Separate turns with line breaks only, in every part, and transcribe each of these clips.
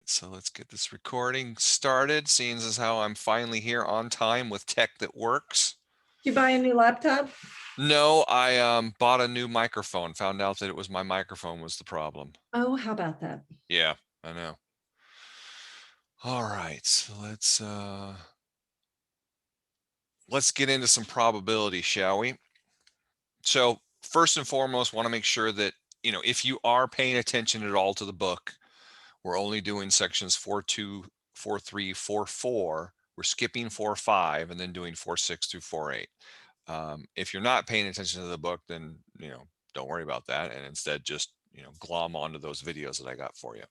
so let's get this recording started, seeing as how I'm finally here on time with tech that works.
Did you buy a new laptop?
No, I bought a new microphone, found out that it was my microphone was the problem.
Oh, how about that?
Yeah, I know. All right, so let's get into some probability, shall we? So first and foremost, want to make sure that, if you are paying attention at all to the book, we're only doing sections 4.2, 4.3, 4.4. We're skipping 4.5 and then doing 4.6 through 4.8. If you're not paying attention to the book, then, don't worry about that. And instead just, glom onto those videos that I got for you.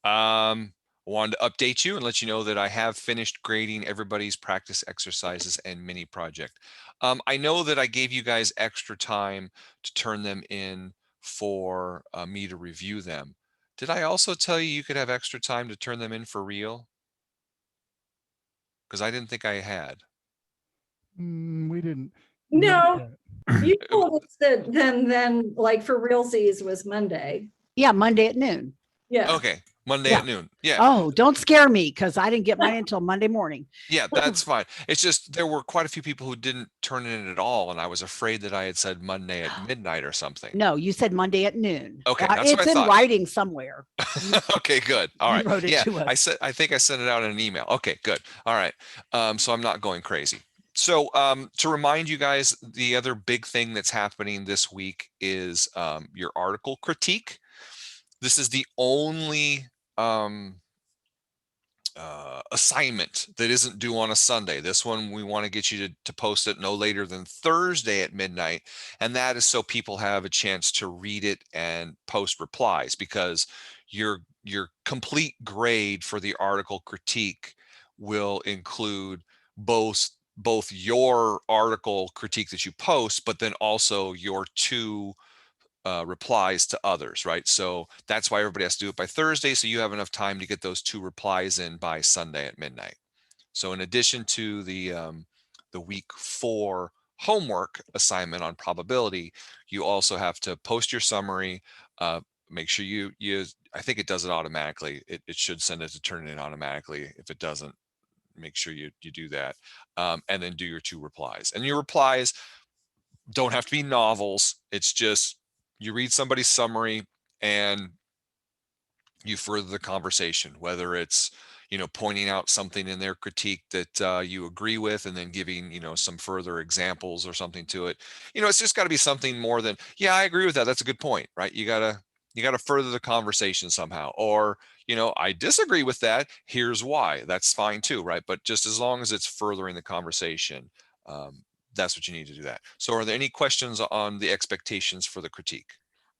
I wanted to update you and let you know that I have finished grading everybody's practice exercises and mini project. I know that I gave you guys extra time to turn them in for me to review them. Did I also tell you you could have extra time to turn them in for real? Because I didn't think I had.
We didn't.
No, you
Um,
told us that then like for realsies was Monday.
Yeah, Monday at noon.
Yeah.
Okay, Monday
Yeah.
at noon. Yeah.
Oh, don't scare me because I didn't get mine until Monday morning.
Yeah, that's fine. It's just there were quite a few people who didn't turn it in at all, and I was afraid that I had said Monday at midnight or something.
No, you said Monday at noon.
Okay, that's what
it's
I
in
thought.
writing somewhere.
Okay, good. All
You
right.
wrote it
Yeah,
to us.
I think I sent it out in an email. Okay, good. All right. So I'm not going crazy. So to remind you guys, the other big thing that's happening this week is your article critique. This is the only assignment that isn't due on a Sunday. This one we want to get you to post it no later than Thursday at midnight, and that is so people have a chance to read it and post replies, because your complete grade for the article critique will include both your article critique that you post, but then also your two replies to others, right? So that's why everybody has to do it by Thursday, so you have enough time to get those two replies in by Sunday at midnight. So in addition to the week 4 homework assignment on probability, you also have to post your summary. Make sure you I think it does it automatically. It should send it to turn it in automatically. If it doesn't, make sure you do that, and then do your two replies. And your replies don't have to be novels. It's just you read somebody's summary and you further the conversation, whether it's, pointing out something in their critique that you agree with, and then giving, some further examples or something to it. It's just got to be something more than, yeah, I agree with that. That's a good point, right? You gotta further the conversation somehow. Or, I disagree with that. Here's why. That's fine too, right? But just as long as it's furthering the conversation, that's what you need to do that. So are there any questions on the expectations for the critique?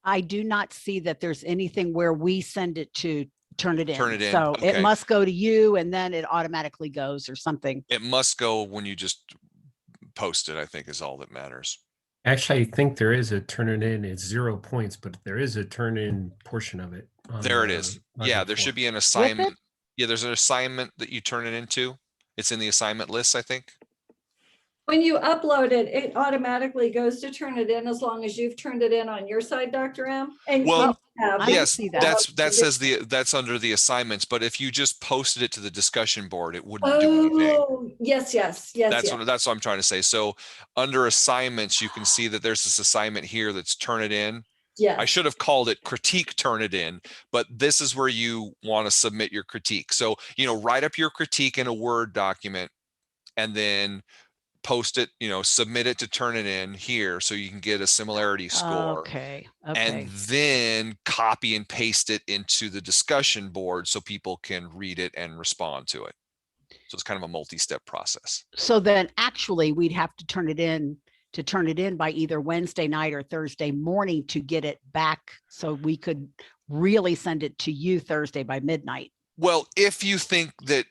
I do not see that there's anything where we send it to turn it in.
Turn it in.
So
Okay.
it must go to you and then it automatically goes or something.
It must go when you just post it, I think, is all that matters.
Actually, I think there is a turn it in. It's 0 points, but there is a turn in portion of it.
There it is. Yeah, there should be an assignment. Yeah, there's an assignment that you turn it into. It's in the assignment list, I think.
When you upload it, it automatically goes to turn it in as long as you've turned it in on your side, Dr. M. And
Well,
I
yes,
see that.
that's under the assignments. But if you just posted it to the discussion board, it wouldn't do anything.
Oh, yes.
That's what I'm trying to say. So under assignments, you can see that there's this assignment here that's turn it in.
Yeah.
I should have called it critique turn it in, but this is where you want to submit your critique. So, write up your critique in a Word document and then post it, submit it to turn it in here so you can get a similarity score.
Okay.
And then copy and paste it into the discussion board so people can read it and respond to it. So it's kind of a multi-step process.
So then actually we'd have to turn it in by either Wednesday night or Thursday morning to get it back, so we could really send it to you Thursday by midnight.
Well, if you think that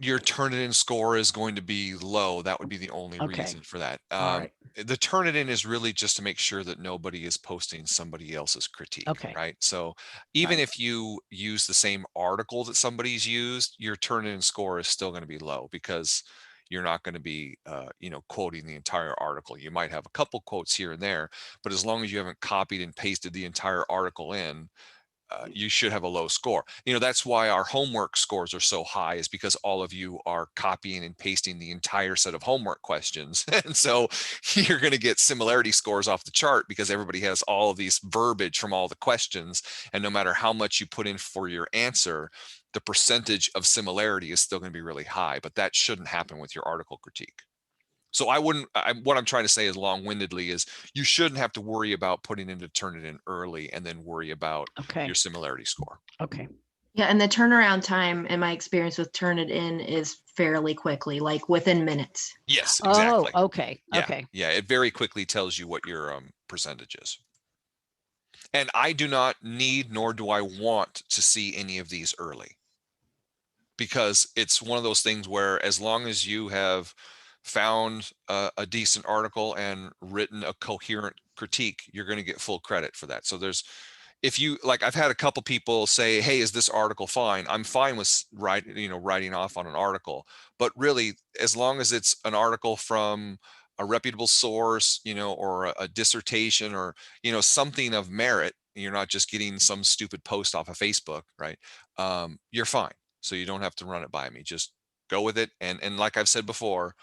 your turn it in score is going to be low, that would be the only reason for that.
Right.
The turn it in is really just to make sure that nobody is posting somebody else's critique.
Okay.
Right. So even if you use the same article that somebody's used, your turn it in score is still going to be low, because you're not going to be, quoting the entire article. You might have a couple quotes here and there, but as long as you haven't copied and pasted the entire article in, you should have a low score. You know, that's why our homework scores are so high, is because all of you are copying and pasting the entire set of homework questions. And so you're going to get similarity scores off the chart because everybody has all of these verbiage from all the questions. And no matter how much you put in for your answer, the percentage of similarity is still going to be really high, but that shouldn't happen with your article critique. So I wouldn't, what I'm trying to say is long-windedly is you shouldn't have to worry about putting in to Turnitin early and then worry about
Okay.
your similarity score.
Okay.
Yeah, and the turnaround time in my experience with Turnitin is fairly quickly, like within minutes.
Yes, exactly.
Oh, okay.
Yeah,
Okay.
yeah, it very quickly tells you what your percentage is. And I do not need, nor do I want to see any of these early, because it's one of those things where as long as you have found a decent article and written a coherent critique, you're going to get full credit for that. So there's, if you like, I've had a couple people say, hey, is this article fine? I'm fine with writing off on an article, but really, as long as it's an article from a reputable source, or a dissertation, or, something of merit, you're not just getting some stupid post off of Facebook, right? You're fine. So you don't have to run it by me. Just go with it. And like I've said before,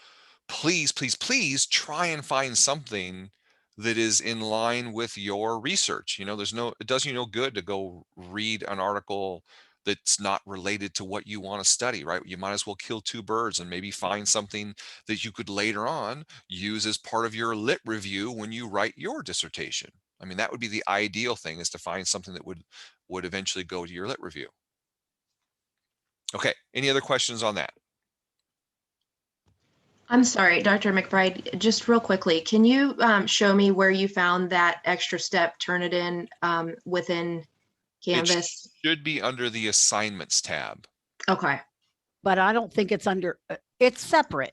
please, please, please try and find something that is in line with your research. It does you no good to go read an article that's not related to what you want to study, right? You might as well kill two birds and maybe find something that you could later on use as part of your lit review when you write your dissertation. I mean, that would be the ideal thing, is to find something that would eventually go to your lit review. Okay, any other questions on that?
I'm sorry, Dr. McBride, just real quickly, can you show me where you found that extra step, Turnitin, within Canvas?
It should be under the assignments tab.
Okay,
But I don't think it's under, it's separate.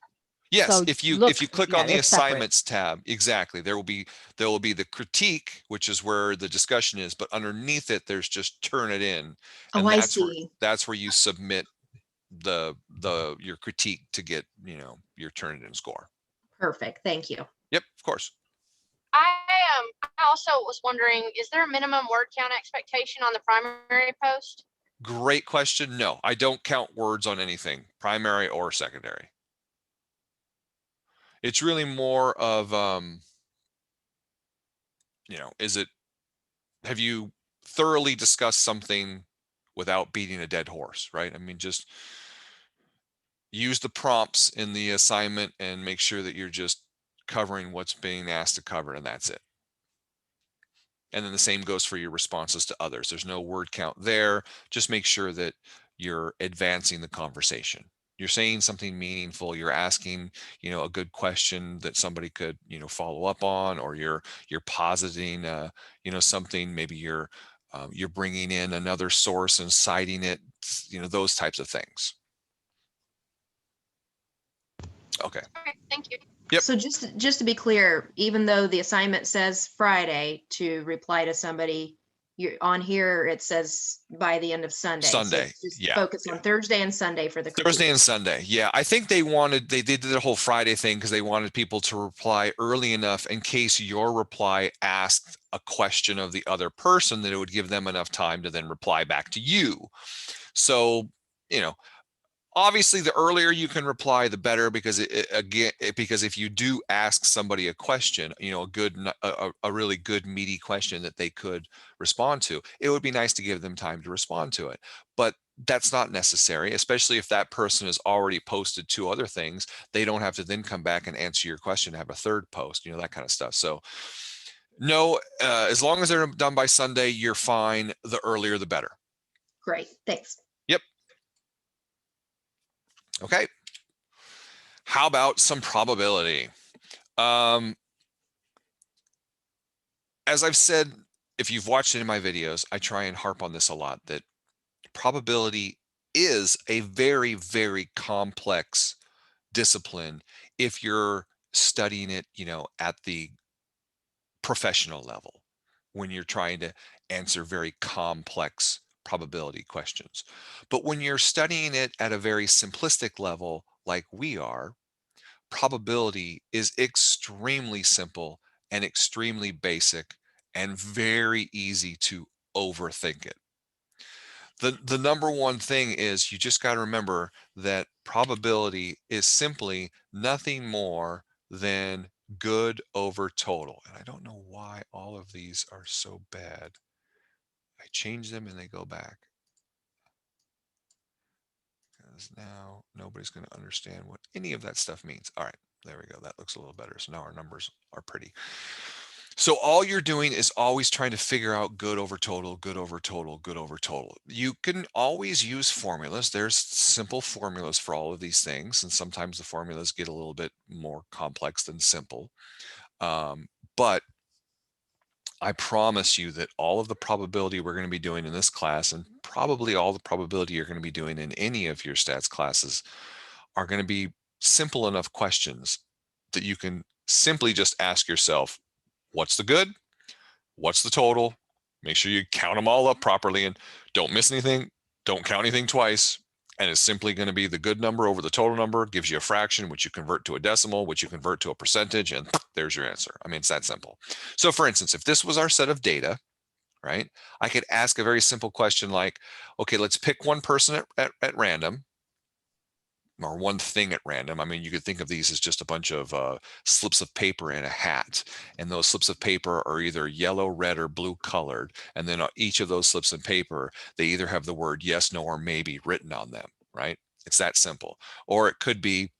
Yes,
So
if you
look,
click
yeah,
on the
it's separate.
assignments tab, exactly, there will be the critique, which is where the discussion is, but underneath it, there's just Turnitin.
oh,
And
I
that's where
see.
you submit your critique to get, your Turnitin score.
Perfect, thank you.
Yep, of course.
I also was wondering, is there a minimum word count expectation on the primary post?
Great question. No, I don't count words on anything, primary or secondary. It's really more of, have you thoroughly discussed something without beating a dead horse, right? I mean, just use the prompts in the assignment and make sure that you're just covering what's being asked to cover, and that's it. And then the same goes for your responses to others. There's no word count there. Just make sure that you're advancing the conversation. You're saying something meaningful. You're asking, a good question that somebody could, follow up on, or you're positing, something. Maybe you're bringing in another source and citing it. Those types of things. Okay.
Okay, thank you.
Yep.
So just to be clear, even though the assignment says Friday to reply to somebody, you're on here, it says by the end of Sunday. So
Sunday,
just
yeah,
focus on Thursday and Sunday for the critique.
Thursday and Sunday. Yeah, I think they did the whole Friday thing because they wanted people to reply early enough in case your reply asked a question of the other person, that it would give them enough time to then reply back to you. So, obviously the earlier you can reply, the better, because because if you do ask somebody a question, a really good meaty question that they could respond to, it would be nice to give them time to respond to it. But that's not necessary, especially if that person has already posted 2 other things. They don't have to then come back and answer your question, have a third post, that kind of stuff. So no, as long as they're done by Sunday, you're fine. The earlier, the better.
Great, thanks.
Yep. Okay. How about some probability? As I've said, if you've watched any of my videos, I try and harp on this a lot, that probability is a very, very complex discipline if you're studying it, at the professional level, when you're trying to answer very complex probability questions. But when you're studying it at a very simplistic level, like we are, probability is extremely simple and extremely basic and very easy to overthink it. The number one thing is you just got to remember that probability is simply nothing more than good over total. And I don't know why all of these are so bad. I change them and they go back. Because now nobody's going to understand what any of that stuff means. All right, there we go. That looks a little better. So now our numbers are pretty. So all you're doing is always trying to figure out good over total, good over total, good over total. You can always use formulas. There's simple formulas for all of these things. And sometimes the formulas get a little bit more complex than simple. But I promise you that all of the probability we're going to be doing in this class, and probably all the probability you're going to be doing in any of your stats classes, are going to be simple enough questions that you can simply just ask yourself, what's the good? What's the total? Make sure you count them all up properly and don't miss anything. Don't count anything twice. And it's simply going to be the good number over the total number, gives you a fraction, which you convert to a decimal, which you convert to a percentage, and there's your answer. I mean, it's that simple. So for instance, if this was our set of data, right, I could ask a very simple question like, okay, let's pick one person at random, or one thing at random. I mean, you could think of these as just a bunch of slips of paper in a hat. And those slips of paper are either yellow, red, or blue colored. And then each of those slips of paper, they either have the word yes, no, or maybe written on them, right? It's that simple. Or it could be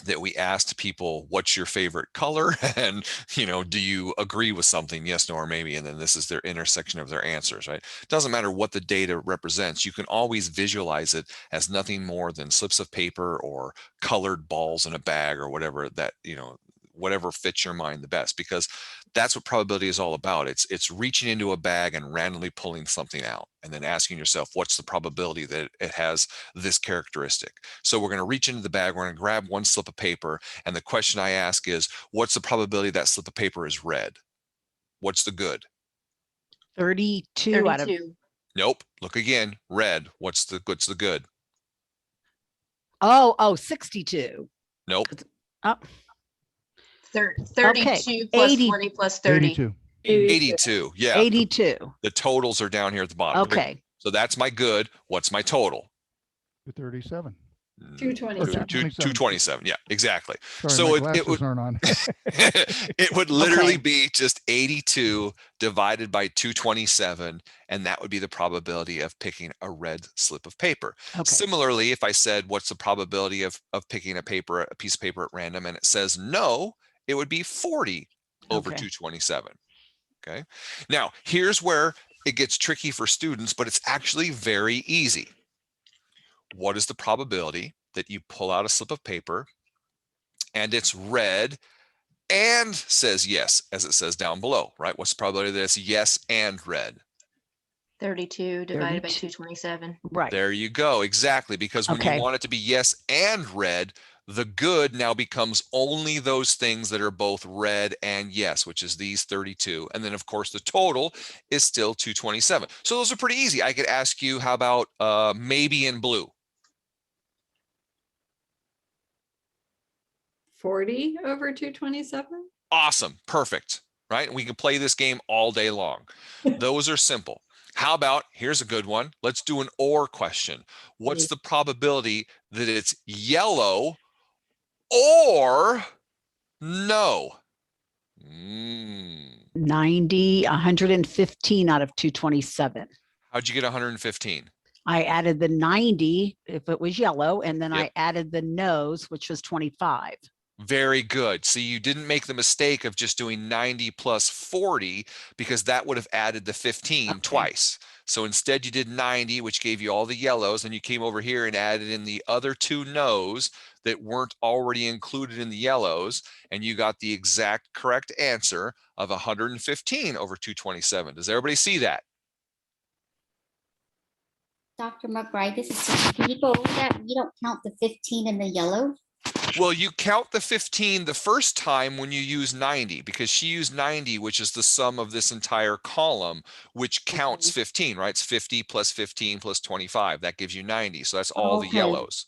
that we asked people, what's your favorite color? And, do you agree with something? Yes, no, or maybe. And then this is their intersection of their answers, right? It doesn't matter what the data represents. You can always visualize it as nothing more than slips of paper or colored balls in a bag or whatever that, whatever fits your mind the best, because that's what probability is all about. It's reaching into a bag and randomly pulling something out and then asking yourself, what's the probability that it has this characteristic? So we're going to reach into the bag, we're going to grab one slip of paper, and the question I ask is, what's the probability that slip of paper is red? What's the good?
32 out of
32.
Nope. Look again. Red. What's the good?
62.
Nope.
Oh,
32 plus
80.
20 plus 30.
82.
82. Yeah.
82.
The totals are down here at the bottom.
Okay.
So that's my good. What's my total?
237.
227.
227. Yeah, exactly.
Sorry,
So
my
it
glasses
would
aren't on.
it would literally
Okay.
be just 82 divided by 227, and that would be the probability of picking a red slip of paper.
Okay.
Similarly, if I said, what's the probability of picking a piece of paper at random, and it says no, it would be 40 over
Okay.
227. Okay. Now, here's where it gets tricky for students, but it's actually very easy. What is the probability that you pull out a slip of paper and it's red and says yes, as it says down below, right? What's the probability that it's yes and red?
32 divided by
32.
227.
Right.
There you go. Exactly. Because when
Okay.
you want it to be yes and red, the good now becomes only those things that are both red and yes, which is these 32. And then, of course, the total is still 227. So those are pretty easy. I could ask you, how about maybe in blue?
40 over 227.
Awesome. Perfect. Right? We can play this game all day long. Those are simple. How about, here's a good one. Let's do an or question. What's the probability that it's yellow or no?
90, 115 out of 227.
How'd you get 115?
I added the 90 if it was yellow, and then
Yep.
I added the no's, which was 25.
Very good. See, you didn't make the mistake of just doing 90 plus 40, because that would have added the 15
Okay.
twice. So instead you did 90, which gave you all the yellows, and you came over here and added in the other two no's that weren't already included in the yellows, and you got the exact correct answer of 115 over 227. Does everybody see that?
Dr. McBride, this is Susan. Can you go over that? You don't count the 15 in the yellow?
Well, you count the 15 the first time when you use 90, because she used 90, which is the sum of this entire column, which counts
Okay.
15, right? It's 50 plus 15 plus 25. That gives you 90. So that's all the
Okay.
yellows.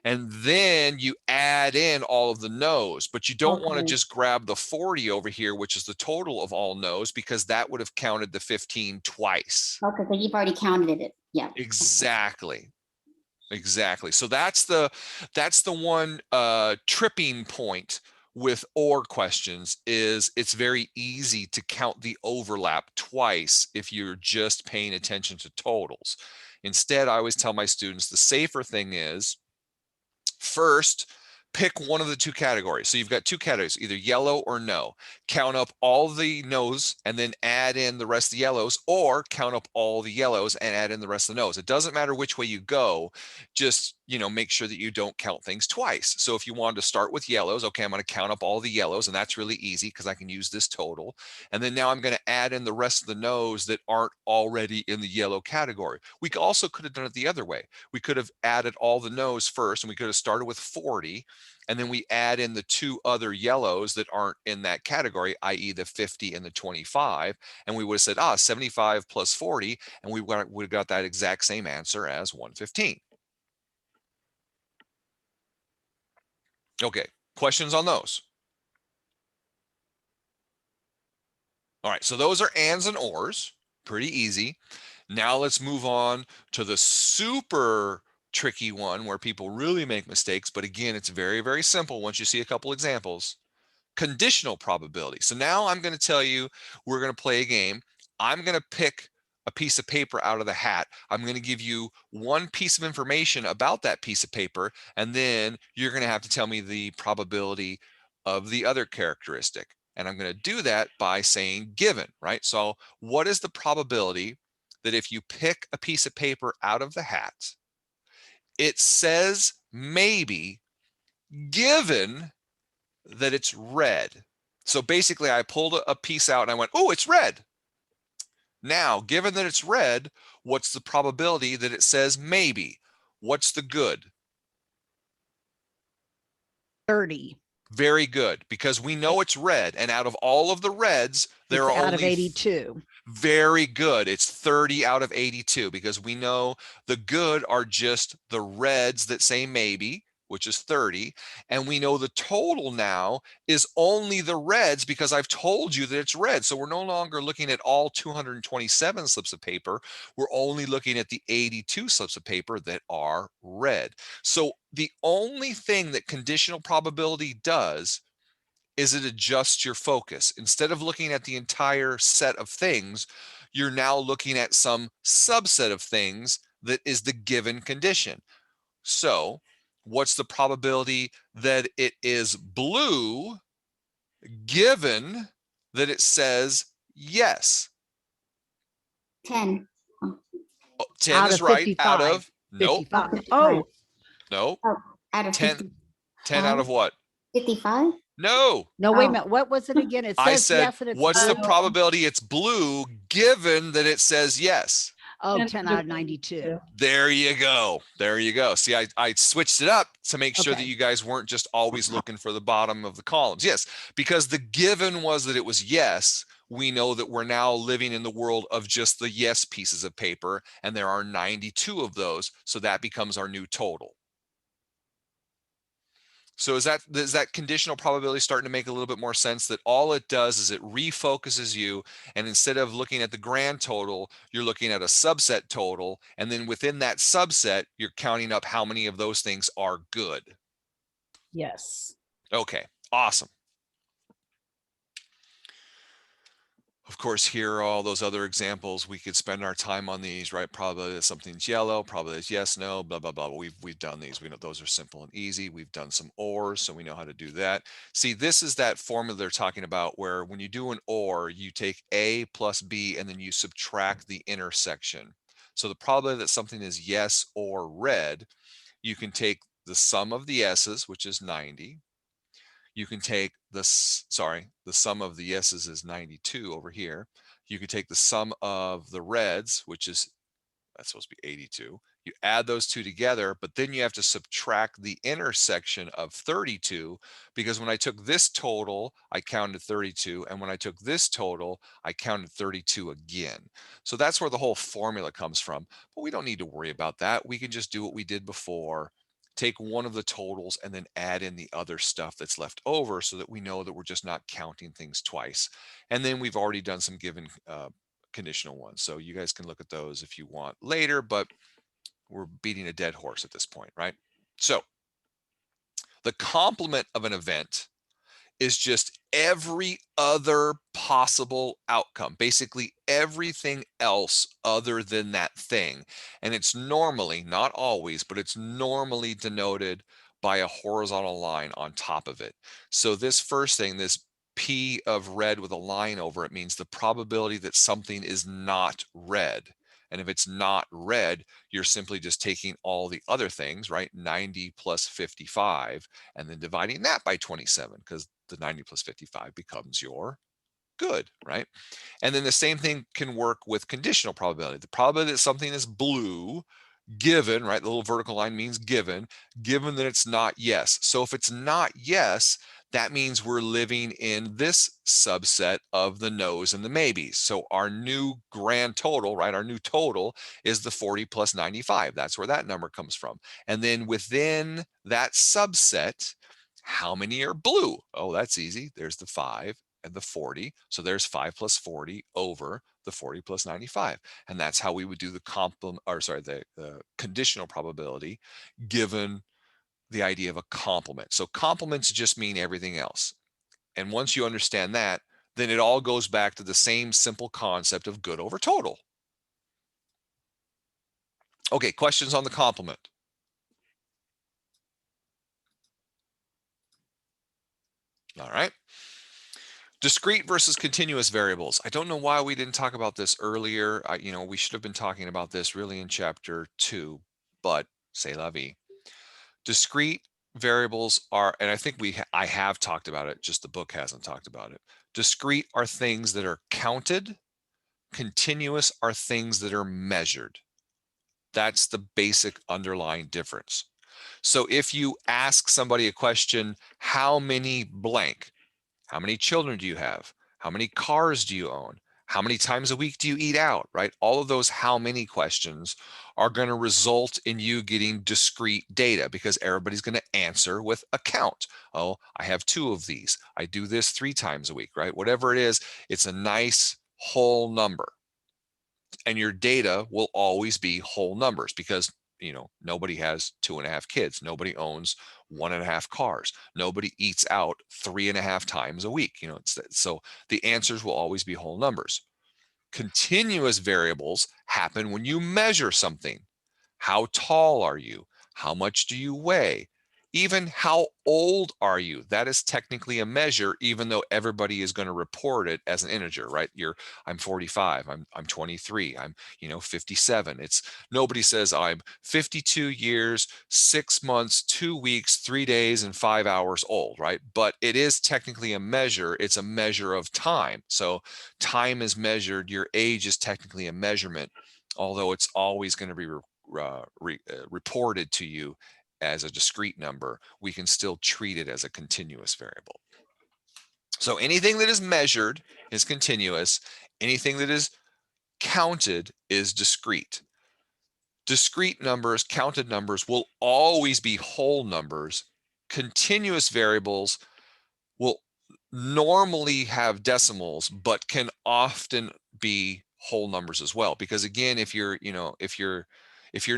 And then you add in all of the no's, but you don't want to
Okay.
just grab the 40 over here, which is the total of all no's, because that would have counted the 15 twice.
Okay, so you've already counted it. Yeah.
Exactly. Exactly. So that's the one tripping point with OR questions is it's very easy to count the overlap twice if you're just paying attention to totals. Instead, I always tell my students the safer thing is first, pick one of the two categories. So you've got two categories, either yellow or no. Count up all the no's and then add in the rest of the yellows, or count up all the yellows and add in the rest of the no's. It doesn't matter which way you go, just make sure that you don't count things twice. So if you wanted to start with yellows, okay, I'm going to count up all the yellows, and that's really easy because I can use this total. And then now I'm going to add in the rest of the no's that aren't already in the yellow category. We also could have done it the other way. We could have added all the no's first, and we could have started with 40, and then we add in the two other yellows that aren't in that category, i.e. the 50 and the 25, and we would have said 75 plus 40, and we would have got that exact same answer as 115. Okay, questions on those? All right, so those are ands and ors, pretty easy. Now let's move on to the super tricky one where people really make mistakes, but again, it's very, very simple once you see a couple examples. Conditional probability. So now I'm going to tell you, we're going to play a game. I'm going to pick a piece of paper out of the hat. I'm going to give you one piece of information about that piece of paper, and then you're going to have to tell me the probability of the other characteristic. And I'm going to do that by saying given, right? So what is the probability that if you pick a piece of paper out of the hat, it says maybe, given that it's red? So basically I pulled a piece out and I went, oh, it's red. Now, given that it's red, what's the probability that it says maybe? What's the good?
30.
Very good, because we know it's red, and out of all of the reds, there
It's
are
out of
only
82.
very good. It's 30 out of 82, because we know the good are just the reds that say maybe, which is 30. And we know the total now is only the reds because I've told you that it's red. So we're no longer looking at all 227 slips of paper. We're only looking at the 82 slips of paper that are red. So the only thing that conditional probability does is it adjusts your focus. Instead of looking at the entire set of things, you're now looking at some subset of things that is the given condition. So what's the probability that it is blue given that it says yes?
10.
10
Out
is
of
right. Out
55.
of, nope,
55. Oh,
no,
Out of
10, 10 out of what?
55?
No,
no, wait a
Oh.
minute. What was it again? It
I
says
said,
yes and it's
what's the
blue.
probability it's blue given that it says yes?
Oh,
And
10 out of 92.
There you go. There you go. See, I switched it up to make sure that
Okay.
you guys weren't just always looking for the bottom of the columns. Yes, because the given was that it was yes. We know that we're now living in the world of just the yes pieces of paper, and there are 92 of those. So that becomes our new total. So is that conditional probability starting to make a little bit more sense, that all it does is it refocuses you, and instead of looking at the grand total, you're looking at a subset total, and then within that subset, you're counting up how many of those things are good.
Yes.
Okay, awesome. Of course, here are all those other examples. We could spend our time on these, right? Probability that something's yellow, probability is yes, no, blah, blah, blah. We've done these. We know those are simple and easy. We've done some ORs, so we know how to do that. See, this is that formula they're talking about where when you do an OR, you take A plus B and then you subtract the intersection. So the probability that something is yes or red, you can take the sum of the S's, which is 90. You can take the sum of the yeses is 92 over here. You can take the sum of the reds, which is, that's supposed to be 82. You add those two together, but then you have to subtract the intersection of 32, because when I took this total, I counted 32. And when I took this total, I counted 32 again. So that's where the whole formula comes from. But we don't need to worry about that. We can just do what we did before. Take one of the totals and then add in the other stuff that's left over so that we know that we're just not counting things twice. And then we've already done some given conditional ones. So you guys can look at those if you want later, but we're beating a dead horse at this point, right? So the complement of an event is just every other possible outcome, basically everything else other than that thing. And it's normally, not always, but it's normally denoted by a horizontal line on top of it. So this first thing, this P of red with a line over it, means the probability that something is not red. And if it's not red, you're simply just taking all the other things, right? 90 plus 55, and then dividing that by 27, because the 90 plus 55 becomes your good, right? And then the same thing can work with conditional probability. The probability that something is blue, given, right? The little vertical line means given that it's not yes. So if it's not yes, that means we're living in this subset of the no's and the maybes. So our new grand total, right? Our new total is the 40 plus 95. That's where that number comes from. And then within that subset, how many are blue? Oh, that's easy. There's the 5 and the 40. So there's 5 plus 40 over the 40 plus 95. And that's how we would do the the conditional probability given the idea of a complement. So complements just mean everything else. And once you understand that, then it all goes back to the same simple concept of good over total. Okay, questions on the complement? All right. Discrete versus continuous variables. I don't know why we didn't talk about this earlier. We should have been talking about this really in chapter 2, but c'est la vie. Discrete variables are, and I think I have talked about it, just the book hasn't talked about it. Discrete are things that are counted. Continuous are things that are measured. That's the basic underlying difference. So if you ask somebody a question, how many blank? How many children do you have? How many cars do you own? How many times a week do you eat out, right? All of those how many questions are going to result in you getting discrete data because everybody's going to answer with a count. Oh, I have 2 of these. I do this 3 times a week, right? Whatever it is, it's a nice whole number. And your data will always be whole numbers because nobody has 2.5 kids. Nobody owns 1.5 cars. Nobody eats out 3.5 times a week. So the answers will always be whole numbers. Continuous variables happen when you measure something. How tall are you? How much do you weigh? Even how old are you? That is technically a measure, even though everybody is going to report it as an integer, right? I'm 45, I'm 23, I'm 57. It's nobody says I'm 52 years, 6 months, 2 weeks, 3 days, and 5 hours old, right? But it is technically a measure. It's a measure of time. So time is measured. Your age is technically a measurement, although it's always going to be reported to you as a discrete number. We can still treat it as a continuous variable. So anything that is measured is continuous. Anything that is counted is discrete. Discrete numbers, counted numbers will always be whole numbers. Continuous variables will normally have decimals, but can often be whole numbers as well. Because again, if you're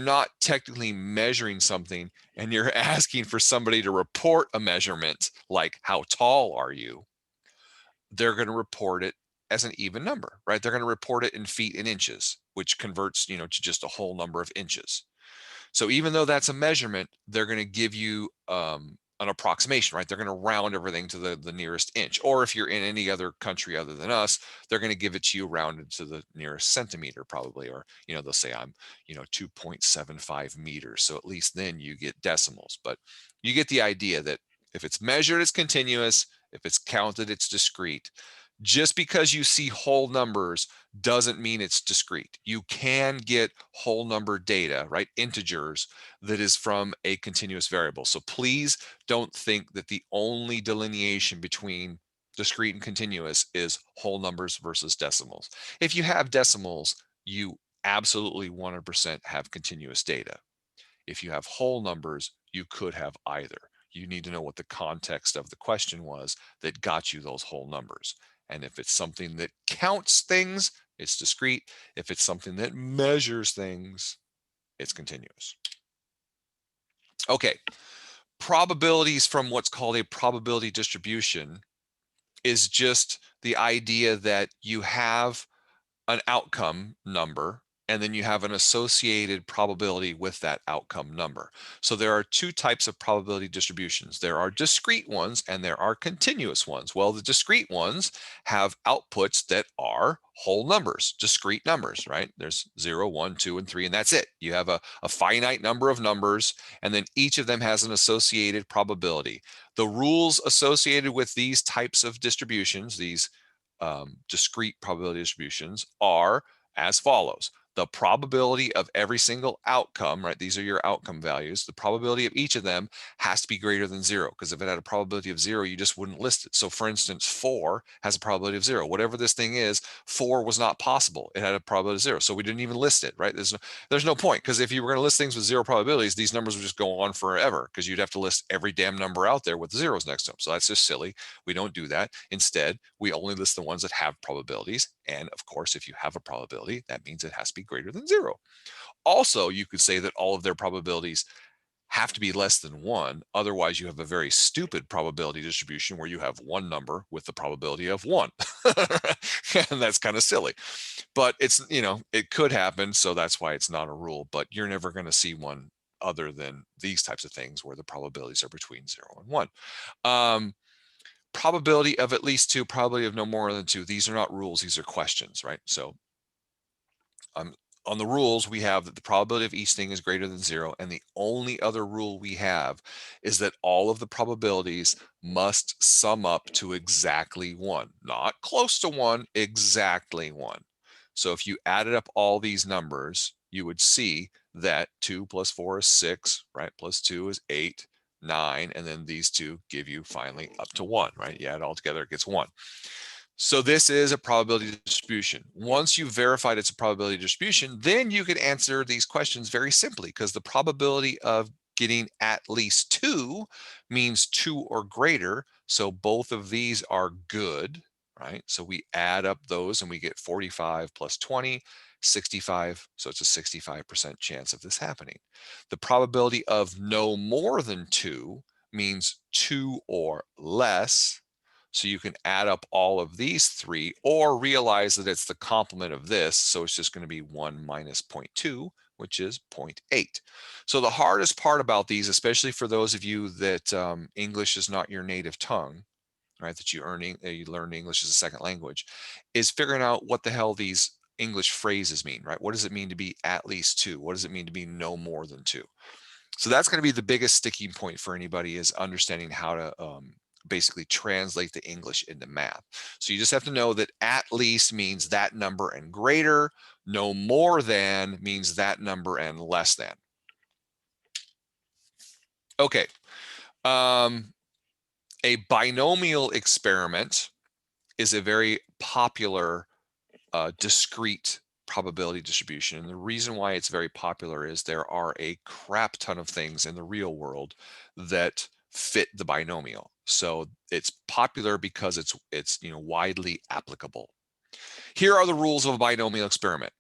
not technically measuring something and you're asking for somebody to report a measurement, like how tall are you, they're going to report it as an even number, right? They're going to report it in feet and inches, which converts, to just a whole number of inches. So even though that's a measurement, they're going to give you an approximation, right? They're going to round everything to the nearest inch. Or if you're in any other country other than us, they're going to give it to you rounded to the nearest centimeter probably. Or, they'll say I'm, 2.75 meters. So at least then you get decimals. But you get the idea that if it's measured, it's continuous. If it's counted, it's discrete. Just because you see whole numbers doesn't mean it's discrete. You can get whole number data, right? Integers that is from a continuous variable. So please don't think that the only delineation between discrete and continuous is whole numbers versus decimals. If you have decimals, you absolutely 100% have continuous data. If you have whole numbers, you could have either. You need to know what the context of the question was that got you those whole numbers. And if it's something that counts things, it's discrete. If it's something that measures things, it's continuous. Okay, probabilities from what's called a probability distribution is just the idea that you have an outcome number and then you have an associated probability with that outcome number. So there are two types of probability distributions. There are discrete ones and there are continuous ones. Well, the discrete ones have outputs that are whole numbers, discrete numbers, right? There's 0, 1, 2, and 3, and that's it. You have a finite number of numbers, and then each of them has an associated probability. The rules associated with these types of distributions, these discrete probability distributions, are as follows. The probability of every single outcome, right? These are your outcome values. The probability of each of them has to be greater than 0, because if it had a probability of 0, you just wouldn't list it. So for instance, 4 has a probability of 0. Whatever this thing is, 4 was not possible. It had a probability of 0. So we didn't even list it, right? There's no point, because if you were going to list things with 0 probabilities, these numbers would just go on forever, because you'd have to list every damn number out there with zeros next to them. So that's just silly. We don't do that. Instead, we only list the ones that have probabilities. And of course, if you have a probability, that means it has to be greater than 0. Also, you could say that all of their probabilities have to be less than 1. Otherwise, you have a very stupid probability distribution where you have one number with the probability of 1. And that's kind of silly. But it's, it could happen. So that's why it's not a rule. But you're never going to see one other than these types of things where the probabilities are between 0 and 1. Probability of at least 2, probability of no more than 2. These are not rules, these are questions, right? So on the rules, we have that the probability of each thing is greater than 0, and the only other rule we have is that all of the probabilities must sum up to exactly 1, not close to 1, exactly 1. So if you added up all these numbers, you would see that 2 plus 4 is 6, right? Plus 2 is 8, 9, and then these two give you finally up to 1, right? You add it all together, it gets 1. So this is a probability distribution. Once you've verified it's a probability distribution, then you can answer these questions very simply, because the probability of getting at least 2 means 2 or greater. So both of these are good, right? So we add up those and we get 45 plus 20, 65. So it's a 65% chance of this happening. The probability of no more than 2 means 2 or less. So you can add up all of these 3 or realize that it's the complement of this. So it's just going to be 1 minus 0.2, which is 0.8. So the hardest part about these, especially for those of you that English is not your native tongue, right, that you learn English as a second language, is figuring out what the hell these English phrases mean, right? What does it mean to be at least 2? What does it mean to be no more than 2? So that's going to be the biggest sticking point for anybody, is understanding how to basically translate the English into math. So you just have to know that at least means that number and greater, no more than means that number and less than. Okay. A binomial experiment is a very popular discrete probability distribution. And the reason why it's very popular is there are a crap ton of things in the real world that fit the binomial. So it's popular because it's widely applicable. Here are the rules of a binomial experiment.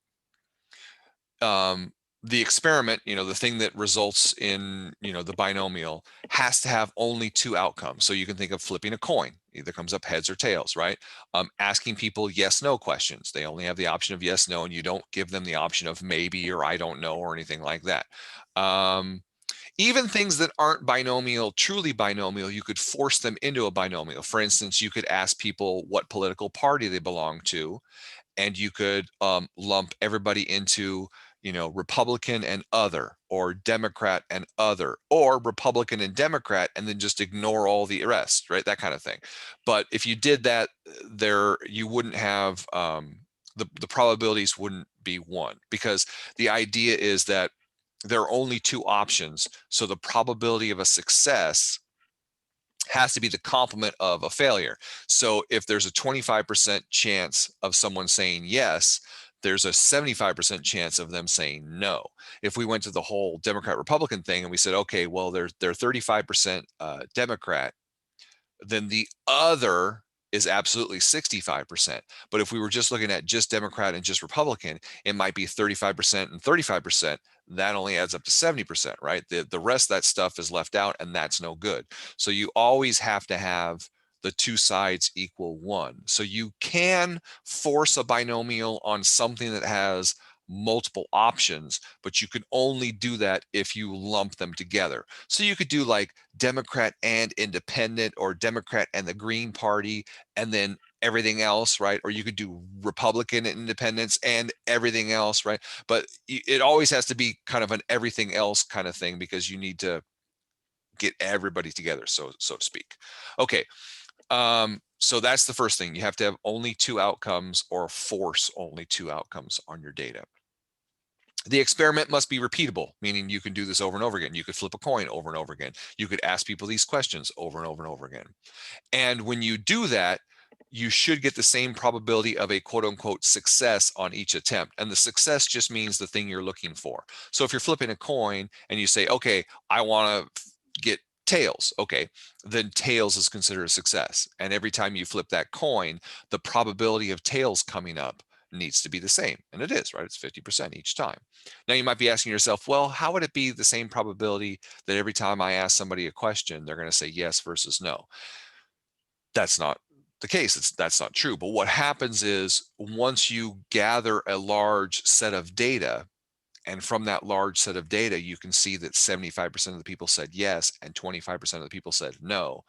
The experiment, the thing that results in, the binomial, has to have only 2 outcomes. So you can think of flipping a coin, either comes up heads or tails, right? Asking people yes/no questions. They only have the option of yes, no, and you don't give them the option of maybe or I don't know or anything like that. Even things that aren't binomial, truly binomial, you could force them into a binomial. For instance, you could ask people what political party they belong to, and you could lump everybody into Republican and other, or Democrat and other, or Republican and Democrat, and then just ignore all the rest, right? That kind of thing. But if you did that, you wouldn't have the probabilities wouldn't be 1, because the idea is that there are only 2 options. So the probability of a success has to be the complement of a failure. So if there's a 25% chance of someone saying yes, there's a 75% chance of them saying no. If we went to the whole Democrat Republican thing and we said, okay, well, they're 35% Democrat, then the other is absolutely 65%. But if we were just looking at just Democrat and just Republican, it might be 35% and 35%. That only adds up to 70%, right? The rest of that stuff is left out, and that's no good. So you always have to have the two sides equal 1. So you can force a binomial on something that has multiple options, but you can only do that if you lump them together. So you could do like Democrat and Independent, or Democrat and the Green Party, and then everything else, right? Or you could do Republican and Independents and everything else, right? But it always has to be kind of an everything else kind of thing, because you need to get everybody together, so to speak. Okay, so that's the first thing. You have to have only 2 outcomes, or force only 2 outcomes on your data. The experiment must be repeatable, meaning you can do this over and over again. You could flip a coin over and over again. You could ask people these questions over and over and over again. And when you do that, you should get the same probability of a quote unquote success on each attempt. And the success just means the thing you're looking for. So if you're flipping a coin and you say, okay, I want to get tails, okay, then tails is considered a success. And every time you flip that coin, the probability of tails coming up needs to be the same. And it is, right? It's 50% each time. Now you might be asking yourself, well, how would it be the same probability that every time I ask somebody a question, they're going to say yes versus no? That's not the case. That's not true. But what happens is, once you gather a large set of data, and from that large set of data, you can see that 75% of the people said yes and 25% of the people said no.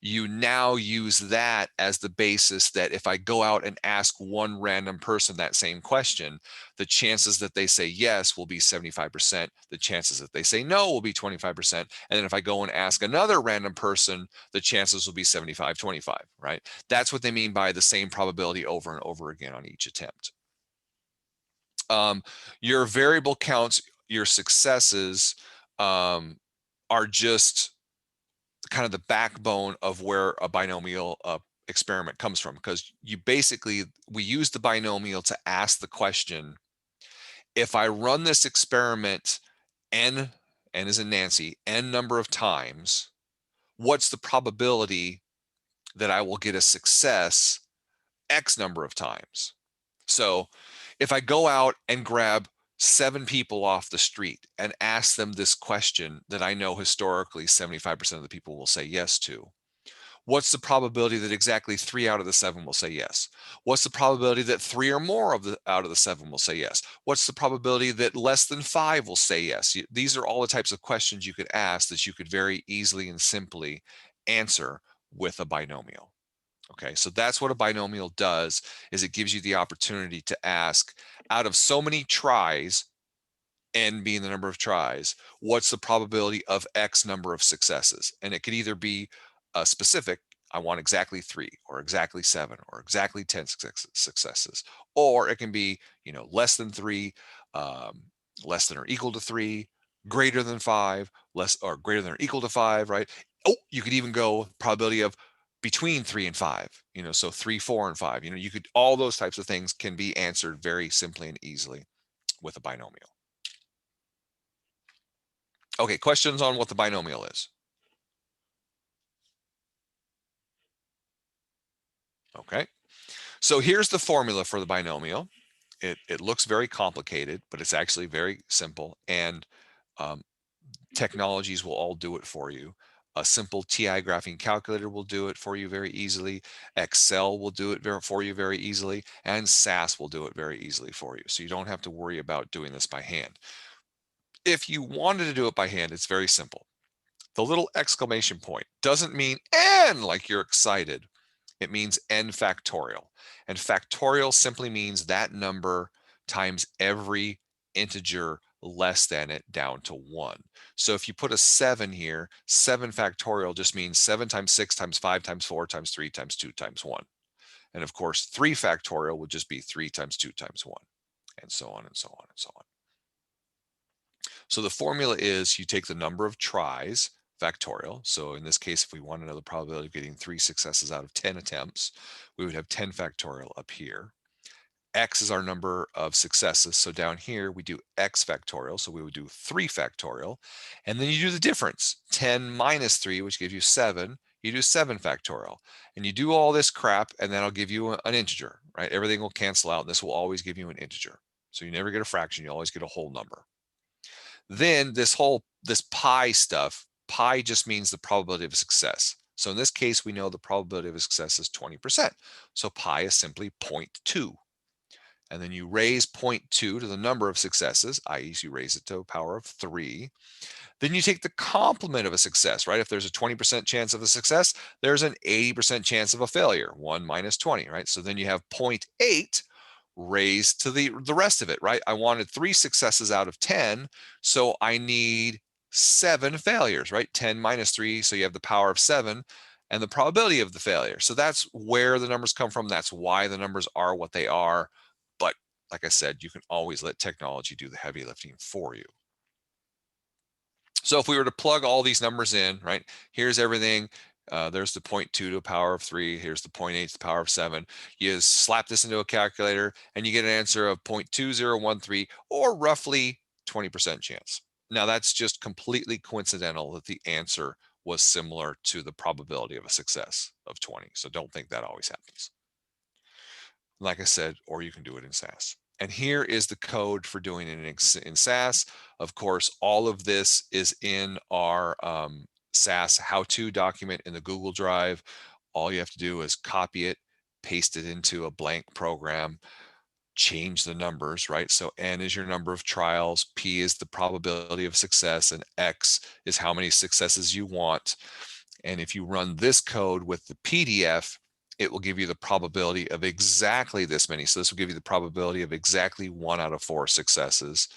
You now use that as the basis that if I go out and ask one random person that same question, the chances that they say yes will be 75%. The chances that they say no will be 25%. And then if I go and ask another random person, the chances will be 75-25, right? That's what they mean by the same probability over and over again on each attempt. Your variable counts, your successes, are just kind of the backbone of where a binomial experiment comes from, because we use the binomial to ask the question, if I run this experiment n as in Nancy, n number of times, what's the probability that I will get a success x number of times? So if I go out and grab 7 people off the street and ask them this question that I know historically 75% of the people will say yes to, what's the probability that exactly 3 out of the 7 will say yes? What's the probability that 3 or more out of the 7 will say yes? What's the probability that less than 5 will say yes? These are all the types of questions you could ask that you could very easily and simply answer with a binomial. Okay, so that's what a binomial does, is it gives you the opportunity to ask, out of so many tries, n being the number of tries, what's the probability of x number of successes? And it could either be a specific, I want exactly 3 or exactly 7 or exactly 10 successes, or it can be, less than 3, less than or equal to 3, greater than 5, less or greater than or equal to 5, right? Oh, you could even go probability of between 3 and 5, so 3, 4, and 5, you could, all those types of things can be answered very simply and easily with a binomial. Okay, questions on what the binomial is? Okay, so here's the formula for the binomial. It looks very complicated, but it's actually very simple, and technologies will all do it for you. A simple TI graphing calculator will do it for you very easily. Excel will do it for you very easily, and SAS will do it very easily for you. So you don't have to worry about doing this by hand. If you wanted to do it by hand, it's very simple. The little exclamation point doesn't mean n like you're excited. It means n factorial. And factorial simply means that number times every integer less than it down to 1. So if you put a 7 here, 7 factorial just means 7 times 6 times 5 times 4 times 3 times 2 times 1. And of course, 3 factorial would just be 3 times 2 times 1, and so on and so on and so on. So the formula is, you take the number of tries, factorial. So in this case, if we want to know the probability of getting 3 successes out of 10 attempts, we would have 10 factorial up here. X is our number of successes. So down here, we do x factorial. So we would do 3 factorial. And then you do the difference. 10 minus 3, which gives you 7. you do 7 factorial, and you do all this crap, and then I'll give you an integer, right? Everything will cancel out, and this will always give you an integer. So you never get a fraction, you always get a whole number. Then this pi stuff, pi just means the probability of success. So in this case, we know the probability of success is 20%. So pi is simply 0.2. And then you raise 0.2 to the number of successes, i.e. you raise it to a power of 3. Then you take the complement of a success, right? If there's a 20% chance of a success, there's an 80% chance of a failure, 1 minus 20, right? So then you have 0.8 raised to the rest of it, right? I wanted 3 successes out of 10, so I need 7 failures, right? 10 minus 3, so you have the power of 7 and the probability of the failure. So that's where the numbers come from. That's why the numbers are what they are. But like I said, you can always let technology do the heavy lifting for you. So if we were to plug all these numbers in, right, here's everything. There's the 0.2 to the power of 3. Here's the 0.8 to the power of 7. You slap this into a calculator and you get an answer of 0.2013, or roughly 20% chance. Now that's just completely coincidental that the answer was similar to the probability of a success of 20. So don't think that always happens. Like I said, or you can do it in SAS. And here is the code for doing it in SAS. Of course, all of this is in our SAS how-to document in the Google Drive. All you have to do is copy it, paste it into a blank program, change the numbers, right? So N is your number of trials, P is the probability of success, and X is how many successes you want. And if you run this code with the PDF, it will give you the probability of exactly this many. So this will give you the probability of exactly 1 out of 4 successes.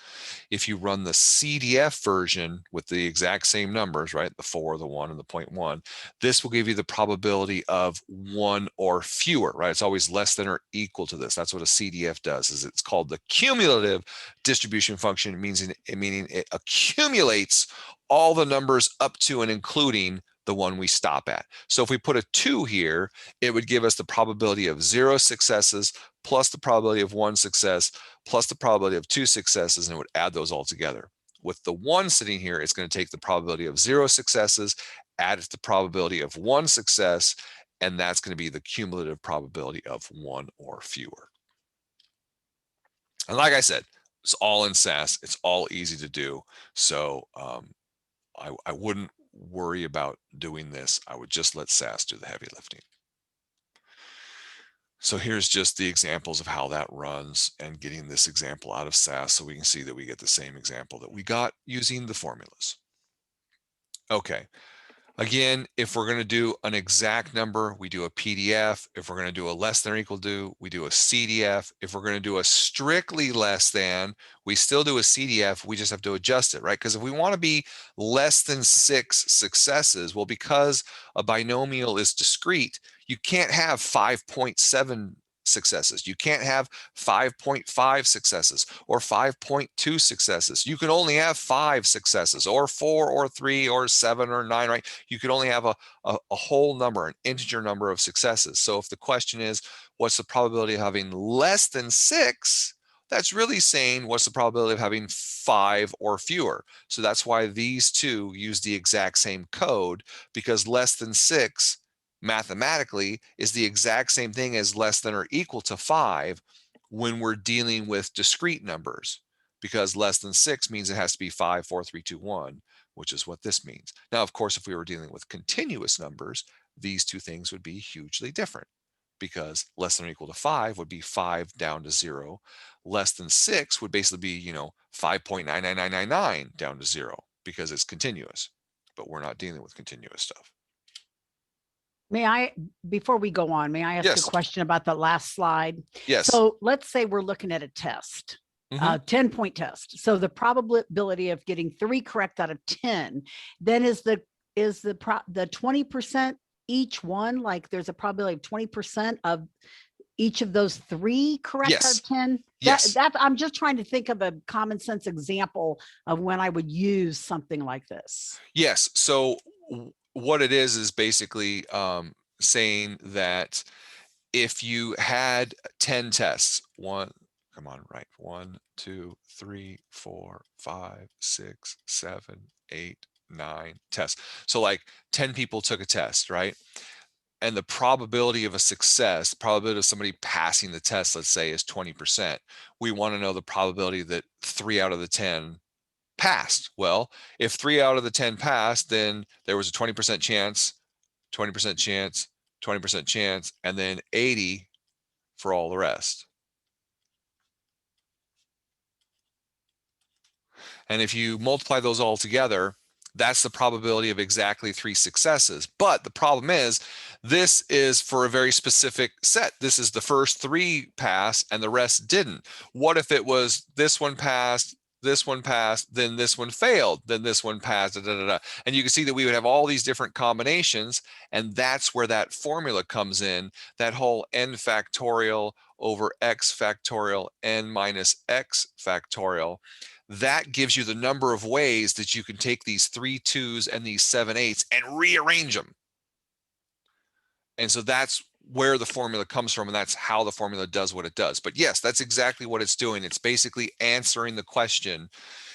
If you run the CDF version with the exact same numbers, right, the 4, the 1, and the 0.1, this will give you the probability of 1 or fewer, right? It's always less than or equal to this. That's what a CDF does. Is it's called the cumulative distribution function, meaning it accumulates all the numbers up to and including the one we stop at. So if we put a 2 here, it would give us the probability of 0 successes plus the probability of 1 success plus the probability of 2 successes, and it would add those all together. With the 1 sitting here, it's going to take the probability of 0 successes, add it to the probability of 1 success, and that's going to be the cumulative probability of 1 or fewer. And like I said, it's all in SAS. It's all easy to do. So I wouldn't worry about doing this. I would just let SAS do the heavy lifting. So here's just the examples of how that runs and getting this example out of SAS so we can see that we get the same example that we got using the formulas. Okay. Again, if we're going to do an exact number, we do a PDF. If we're going to do a less than or equal to, we do a CDF. If we're going to do a strictly less than, we still do a CDF. We just have to adjust it, right? Because if we want to be less than 6 successes, well, because a binomial is discrete, you can't have 5.7 successes. You can't have 5.5 successes or 5.2 successes. You can only have 5 successes or 4 or 3 or 7 or 9, right? You can only have a whole number, an integer number of successes. So if the question is, what's the probability of having less than 6? That's really saying what's the probability of having 5 or fewer. So that's why these two use the exact same code, because less than 6 mathematically is the exact same thing as less than or equal to 5 when we're dealing with discrete numbers, because less than 6 means it has to be 5, 4, 3, 2, 1, which is what this means. Now, of course, if we were dealing with continuous numbers, these two things would be hugely different, because less than or equal to 5 would be 5 down to 0. Less than 6 would basically be, 5.99999 down to 0, because it's continuous, but we're not dealing with continuous stuff.
May I, before we go on, may I ask
Yes.
a question about the last slide?
Yes.
So let's say we're looking at a test, a 10-point test. So the probability of getting 3 correct out of 10, then is the 20% each one, like there's a probability of 20% of each of those 3 correct out
Yes.
of 10?
Yes.
That I'm just trying to think of a common sense example of when I would use something like this.
Yes. So what it is basically saying that if you had 10 tests, 1, 2, 3, 4, 5, 6, 7, 8, 9 tests. So like 10 people took a test, right? And the probability of a success, probability of somebody passing the test, let's say, is 20%. We want to know the probability that 3 out of the 10 passed. Well, if 3 out of the 10 passed, then there was a 20% chance, 20% chance, 20% chance, and then 80 for all the rest. And if you multiply those all together, that's the probability of exactly 3 successes. But the problem is, this is for a very specific set. This is the first 3 pass and the rest didn't. What if it was this one passed, then this one failed, then this one passed, da, da, da, da. And you can see that we would have all these different combinations, and that's where that formula comes in, that whole n factorial over x factorial n minus x factorial. That gives you the number of ways that you can take these 3 2s and these 7 8s and rearrange them. And so that's where the formula comes from, and that's how the formula does what it does. But yes, that's exactly what it's doing. It's basically answering the question,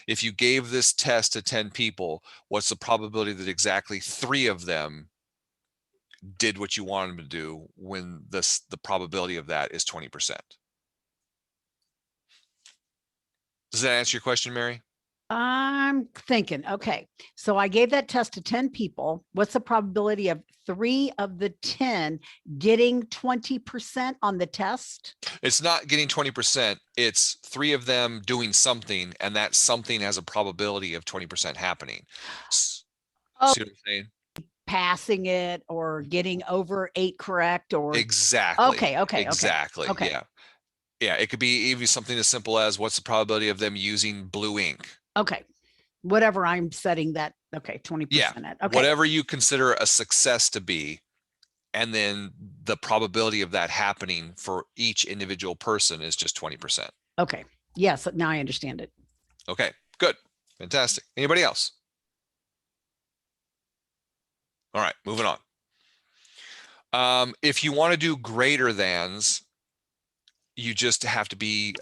if you gave this test to 10 people, what's the probability that exactly 3 of them did what you want them to do, when the probability of that is 20%. Does that answer your question, Mary?
I'm thinking, okay, so I gave that test to 10 people. What's the probability of 3 of the 10 getting 20% on the test?
It's not getting 20%. It's 3 of them doing something, and that something has a probability of 20% happening.
Oh.
See what I'm saying?
Passing it or getting over 8 correct or
Exactly.
okay.
Exactly.
Okay.
Yeah. Yeah. It could be even something as simple as, what's the probability of them using blue ink?
Okay. Whatever I'm setting that, okay, 20%
Yeah.
at. Okay.
Whatever you consider a success to be, and then the probability of that happening for each individual person is just 20%.
Okay. Yes, now I understand it.
Okay, good. Fantastic. Anybody else? All right, moving on. If you want to do greater thans, you just have to be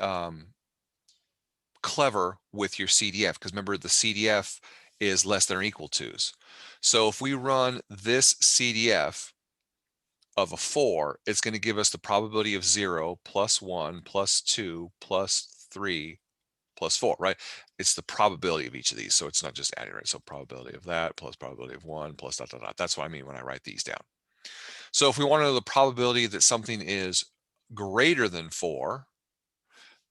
clever with your CDF, because remember, the CDF is less than or equal to's. So if we run this CDF of a 4, it's going to give us the probability of 0 plus 1 plus 2 plus 3 plus 4, right? It's the probability of each of these. So it's not just adding, right? So probability of that plus probability of 1 plus dot, dot, dot. That's what I mean when I write these down. So if we want to know the probability that something is greater than 4,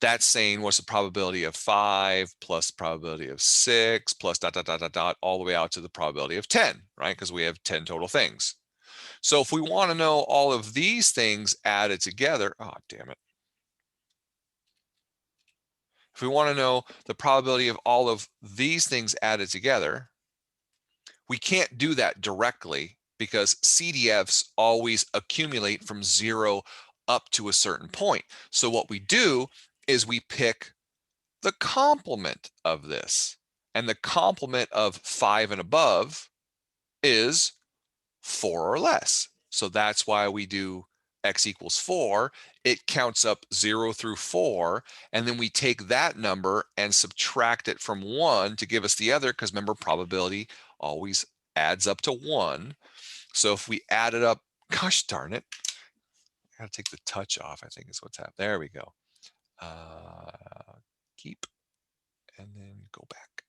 that's saying what's the probability of 5 plus probability of 6 plus dot, dot, dot, dot, dot, all the way out to the probability of 10, right? Because we have 10 total things. So if we want to know all of these things added together, oh, damn it. If we want to know the probability of all of these things added together, we can't do that directly, because CDFs always accumulate from 0 up to a certain point. So what we do is we pick the complement of this, and the complement of 5 and above is 4 or less. So that's why we do x equals 4. It counts up 0 through 4, and then we take that number and subtract it from 1 to give us the other, because remember, probability always adds up to 1. So if we add it up, gosh darn it, I gotta take the touch off, I think is what's happening. There we go. Keep, and then go back.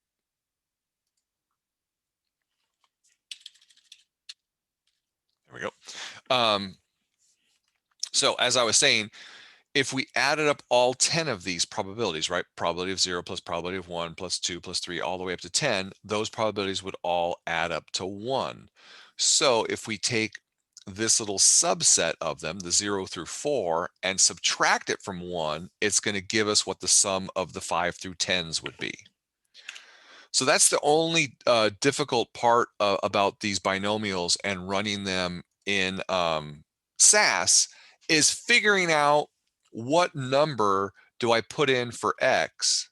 There we go. So as I was saying, if we added up all 10 of these probabilities, right? Probability of 0 plus probability of 1 plus 2 plus 3 all the way up to 10, those probabilities would all add up to 1. So if we take this little subset of them, the 0 through 4, and subtract it from 1, it's going to give us what the sum of the 5 through 10s would be. So that's the only difficult part about these binomials and running them in SAS, is figuring out what number do I put in for x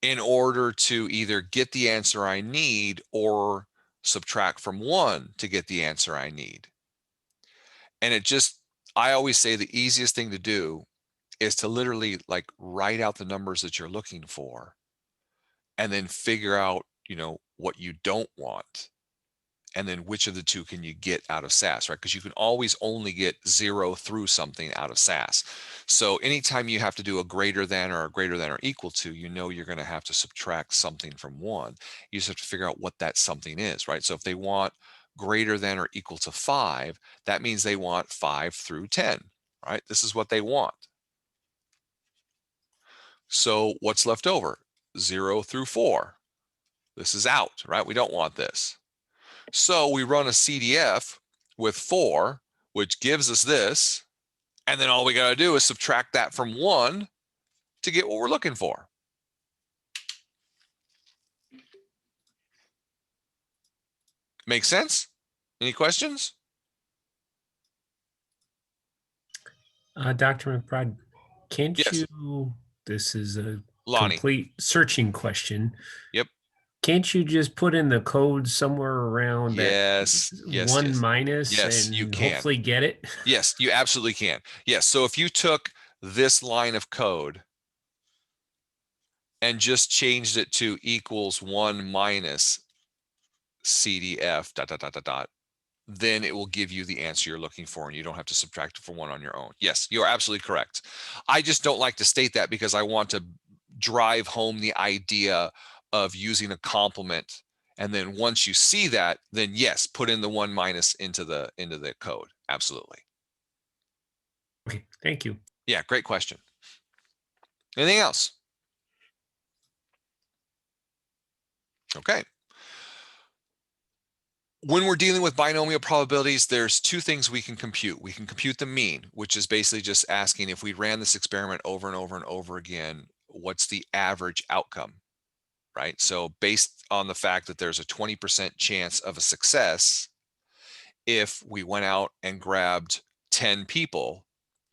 in order to either get the answer I need or subtract from 1 to get the answer I need. And I always say the easiest thing to do is to literally like write out the numbers that you're looking for, and then figure out, what you don't want. And then which of the two can you get out of SAS, right? Because you can always only get 0 through something out of SAS. So anytime you have to do a greater than or equal to, you're going to have to subtract something from 1. You just have to figure out what that something is, right? So if they want greater than or equal to 5, that means they want 5 through 10, right? This is what they want. So what's left over? 0 through 4. This is out, right? We don't want this. So we run a CDF with 4, which gives us this. And then all we got to do is subtract that from 1 to get what we're looking for. Make sense? Any questions?
Dr. McBride, can't
Yes.
you, this is a
Lonnie.
complete searching question.
Yep.
Can't you just put in the code somewhere around
Yes.
that
Yes.
1
yes.
minus
Yes,
and
you can.
hopefully get it?
Yes, you absolutely can. Yes. So if you took this line of code and just changed it to equals 1 minus CDF ... then it will give you the answer you're looking for, and you don't have to subtract it from 1 on your own. Yes, you're absolutely correct. I just don't like to state that because I want to drive home the idea of using a complement. And then once you see that, then yes, put in the 1 minus into the code. Absolutely.
Okay, thank you.
Yeah, great question. Anything else? Okay. When we're dealing with binomial probabilities, there's 2 things we can compute. We can compute the mean, which is basically just asking if we ran this experiment over and over and over again, what's the average outcome, right? So based on the fact that there's a 20% chance of a success, if we went out and grabbed 10 people,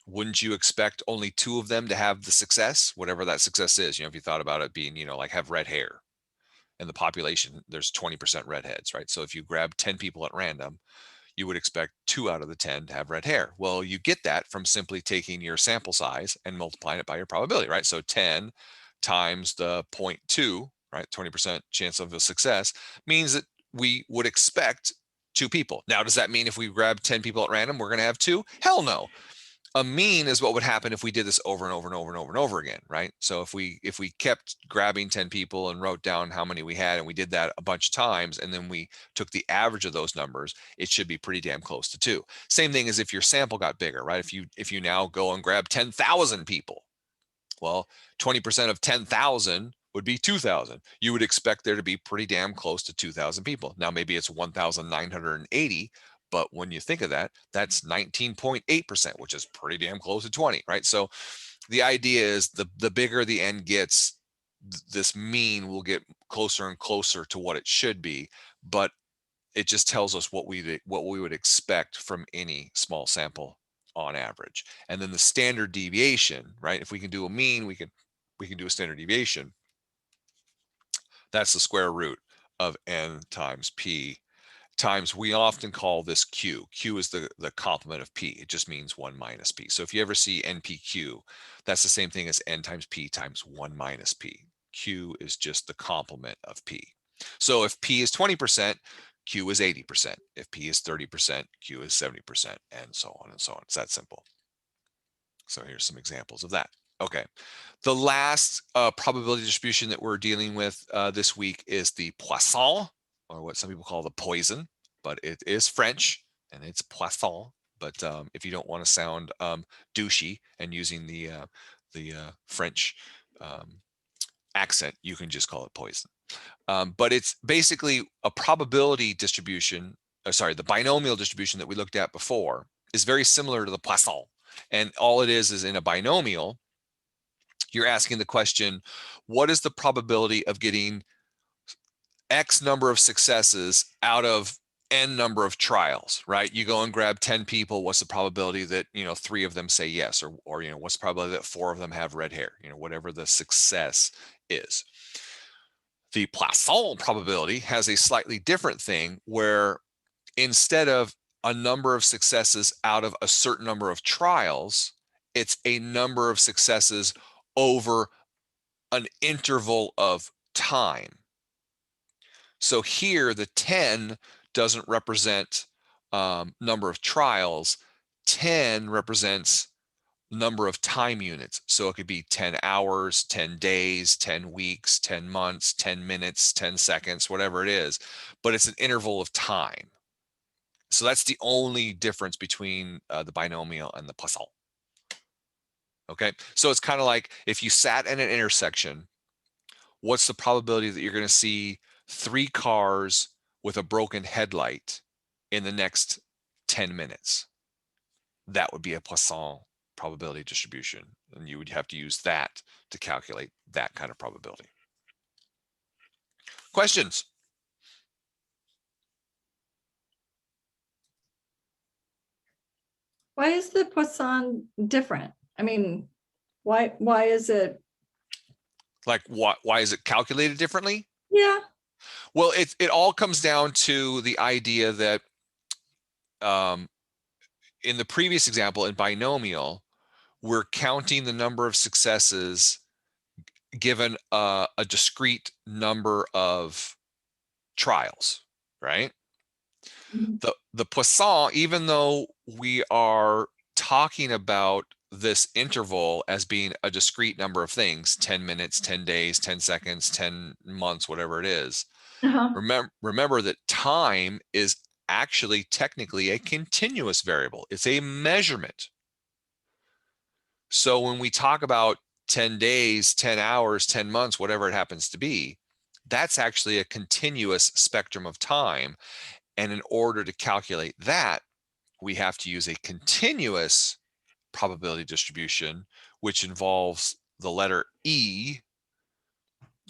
wouldn't you expect only 2 of them to have the success, whatever that success is? If you thought about it being, like have red hair. In the population, there's 20% redheads, right? So if you grab 10 people at random, you would expect 2 out of the 10 to have red hair. Well, you get that from simply taking your sample size and multiplying it by your probability, right? So 10 times the 0.2, right? 20% chance of a success means that we would expect 2 people. Now, does that mean if we grab 10 people at random, we're going to have 2? Hell no. A mean is what would happen if we did this over and over and over and over and over again, right? So if we kept grabbing 10 people and wrote down how many we had, and we did that a bunch of times, and then we took the average of those numbers, it should be pretty damn close to 2. Same thing as if your sample got bigger, right? If you now go and grab 10,000 people, well, 20% of 10,000 would be 2,000. You would expect there to be pretty damn close to 2,000 people. Now, maybe it's 1,980, but when you think of that, that's 19.8%, which is pretty damn close to 20, right? So the idea is the bigger the n gets, this mean will get closer and closer to what it should be, but it just tells us what we would expect from any small sample on average. And then the standard deviation, right? If we can do a mean, we can do a standard deviation. That's the square root of n times p times, we often call this q. Q is the complement of p. It just means 1 minus p. So if you ever see npq, that's the same thing as n times p times 1 minus p. Q is just the complement of p. So if p is 20%, Q is 80%. If P is 30%, Q is 70%, and so on and so on. It's that simple. So here's some examples of that. Okay. The last probability distribution that we're dealing with this week is the Poisson, or what some people call the Poisson, but it is French and it's Poisson. But if you don't want to sound douchey and using the French accent, you can just call it Poisson. But it's basically a probability distribution. Sorry, the binomial distribution that we looked at before is very similar to the Poisson. And all it is in a binomial, you're asking the question, what is the probability of getting X number of successes out of N number of trials, right? You go and grab 10 people. What's the probability that, 3 of them say yes? Or what's the probability that 4 of them have red hair? Whatever the success is. The Poisson probability has a slightly different thing where instead of a number of successes out of a certain number of trials, it's a number of successes over an interval of time. So here the 10 doesn't represent number of trials. 10 represents number of time units. So it could be 10 hours, 10 days, 10 weeks, 10 months, 10 minutes, 10 seconds, whatever it is, but it's an interval of time. So that's the only difference between the binomial and the Poisson. Okay, so it's kind of like if you sat at an intersection, what's the probability that you're going to see 3 cars with a broken headlight in the next 10 minutes? That would be a Poisson probability distribution, and you would have to use that to calculate that kind of probability. Questions?
Why is the Poisson different? I mean, why is it?
Like why is it calculated differently?
Yeah.
Well, it all comes down to the idea that in the previous example, in binomial, we're counting the number of successes given a discrete number of trials, right?
Mhm.
The Poisson, even though we are talking about this interval as being a discrete number of things, 10 minutes, 10 days, 10 seconds, 10 months, whatever it is,
Uh-huh.
remember that time is actually technically a continuous variable. It's a measurement. So when we talk about 10 days, 10 hours, 10 months, whatever it happens to be, that's actually a continuous spectrum of time. And in order to calculate that, we have to use a continuous probability distribution, which involves the letter E,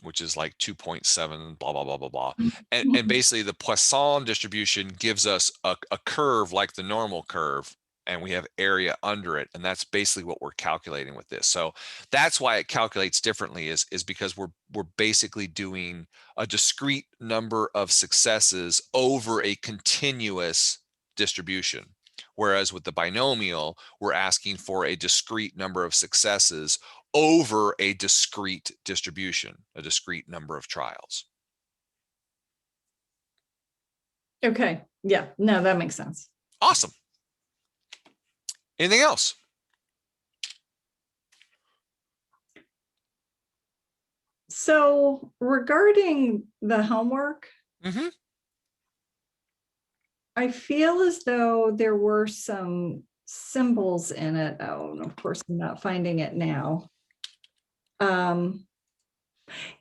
which is like 2.7, blah, blah, blah, blah, blah. And basically the Poisson distribution gives us a curve like the normal curve, and we have area under it. And that's basically what we're calculating with this. So that's why it calculates differently is because we're basically doing a discrete number of successes over a continuous distribution. Whereas with the binomial, we're asking for a discrete number of successes over a discrete distribution, a discrete number of trials.
Okay. Yeah. No, that makes sense.
Awesome. Anything else?
So regarding the homework,
Mm-hmm.
I feel as though there were some symbols in it. Oh, and of course, I'm not finding it now.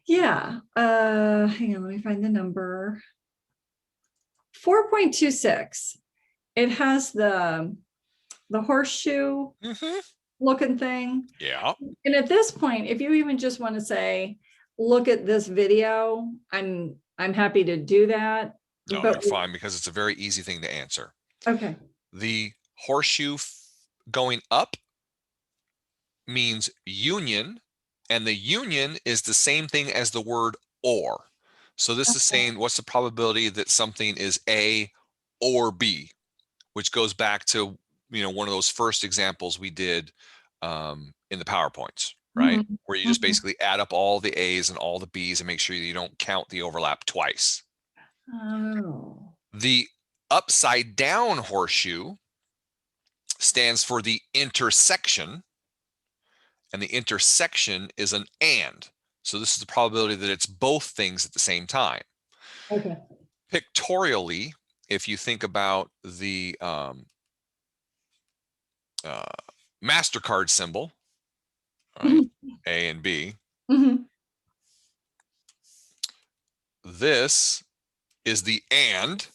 Yeah. Hang on, let me find the number. 4.26. It has the horseshoe
Mm-hmm.
looking thing.
Yeah.
And at this point, if you even just want to say, look at this video, I'm happy to do that.
No,
But
you're fine because it's a very easy thing to answer.
okay.
The horseshoe going up means union, and the union is the same thing as the word or. So this is saying what's the probability that something is A or B, which goes back to one of those first examples we did in the PowerPoints, right?
Mhm.
Where you just
Mhm.
basically add up all the A's and all the B's and make sure you don't count the overlap twice.
Oh.
The upside down horseshoe stands for the intersection, and the intersection is an and. So this is the probability that it's both things at the same time.
Okay.
Pictorially, if you think about the MasterCard symbol, right? A and B,
Mhm.
this is the and.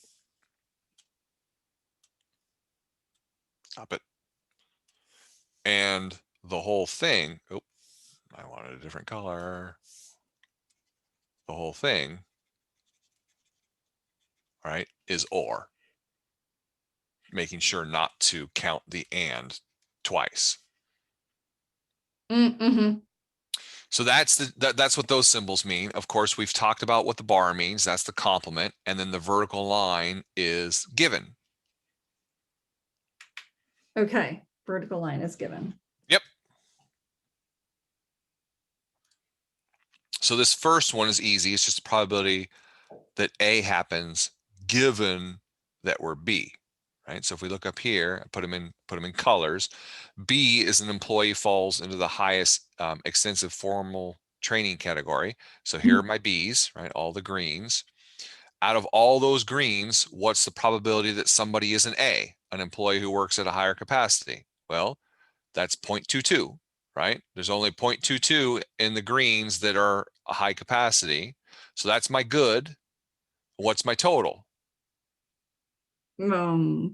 Stop it. And the whole thing, oh, I wanted a different color. The whole thing, right, is or. Making sure not to count the and twice.
Mm-hmm.
So that's what those symbols mean. Of course, we've talked about what the bar means. That's the complement. And then the vertical line is given.
Okay. Vertical line is given.
Yep. So this first one is easy. It's just the probability that A happens given that we're B, right? So if we look up here, put them in colors, B is an employee falls into the highest extensive formal training category. So here are my B's, right? All the greens. Out of all those greens, what's the probability that somebody is an A, an employee who works at a higher capacity? Well, that's 0.22, right? There's only 0.22 in the greens that are a high capacity. So that's my good. What's my total?
It's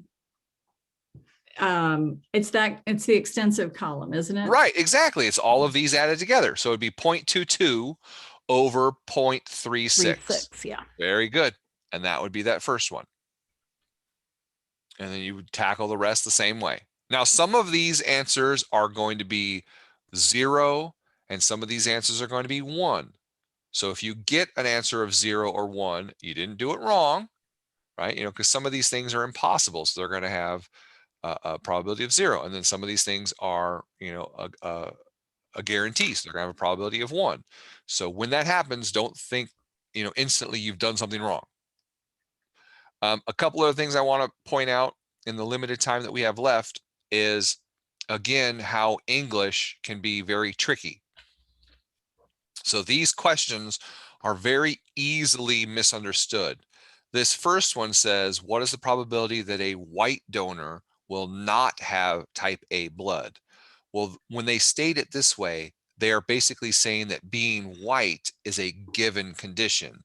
the extensive column, isn't it?
Right, exactly. It's all of these added together. So it'd be 0.22 over 0.36.
36, yeah.
Very good. And that would be that first one. And then you would tackle the rest the same way. Now, some of these answers are going to be 0, and some of these answers are going to be 1. So if you get an answer of 0 or 1, you didn't do it wrong, right? You know, because some of these things are impossible. So they're going to have a probability of 0. And then some of these things are, you know, a guarantee. So they're going to have a probability of 1. So when that happens, don't think, you know, instantly you've done something wrong. A couple of things I want to point out in the limited time that we have left is, again, how English can be very tricky. So these questions are very easily misunderstood. This first one says, what is the probability that a white donor will not have type A blood? Well, when they state it this way, they are basically saying that being white is a given condition.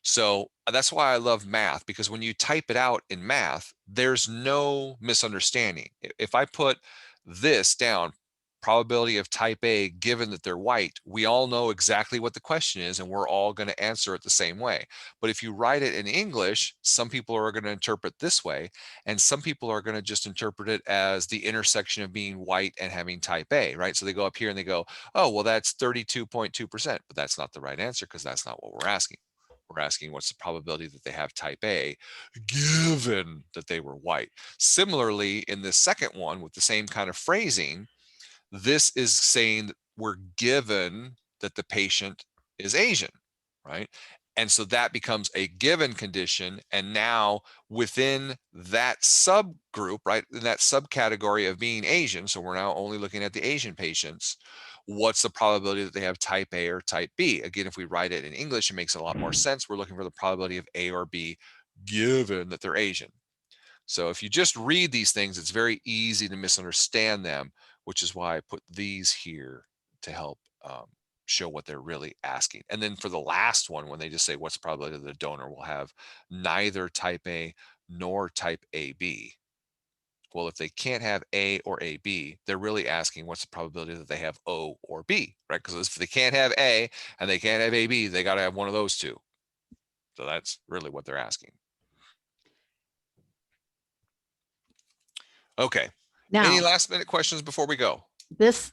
So that's why I love math, because when you type it out in math, there's no misunderstanding. If I put this down, probability of type A given that they're white, we all know exactly what the question is, and we're all going to answer it the same way. But if you write it in English, some people are going to interpret this way, and some people are going to just interpret it as the intersection of being white and having type A, right? So they go up here and they go, oh, well, that's 32.2%, but that's not the right answer because that's not what we're asking. We're asking what's the probability that they have type A given that they were white. Similarly, in the second one with the same kind of phrasing, this is saying that we're given that the patient is Asian, right? And so that becomes a given condition. And now within that subgroup, right, in that subcategory of being Asian, so we're now only looking at the Asian patients, what's the probability that they have type A or type B? Again, if we write it in English, it makes a lot more sense. We're looking for the probability of A or B given that they're Asian. So if you just read these things, it's very easy to misunderstand them, which is why I put these here to help show what they're really asking. And then for the last one, when they just say what's the probability that the donor will have neither type A nor type AB. Well, if they can't have A or AB, they're really asking what's the probability that they have O or B, right? Because if they can't have A and they can't have AB, they got to have one of those two. So that's really what they're asking. Okay. Any
Now,
last minute questions before we go?
this,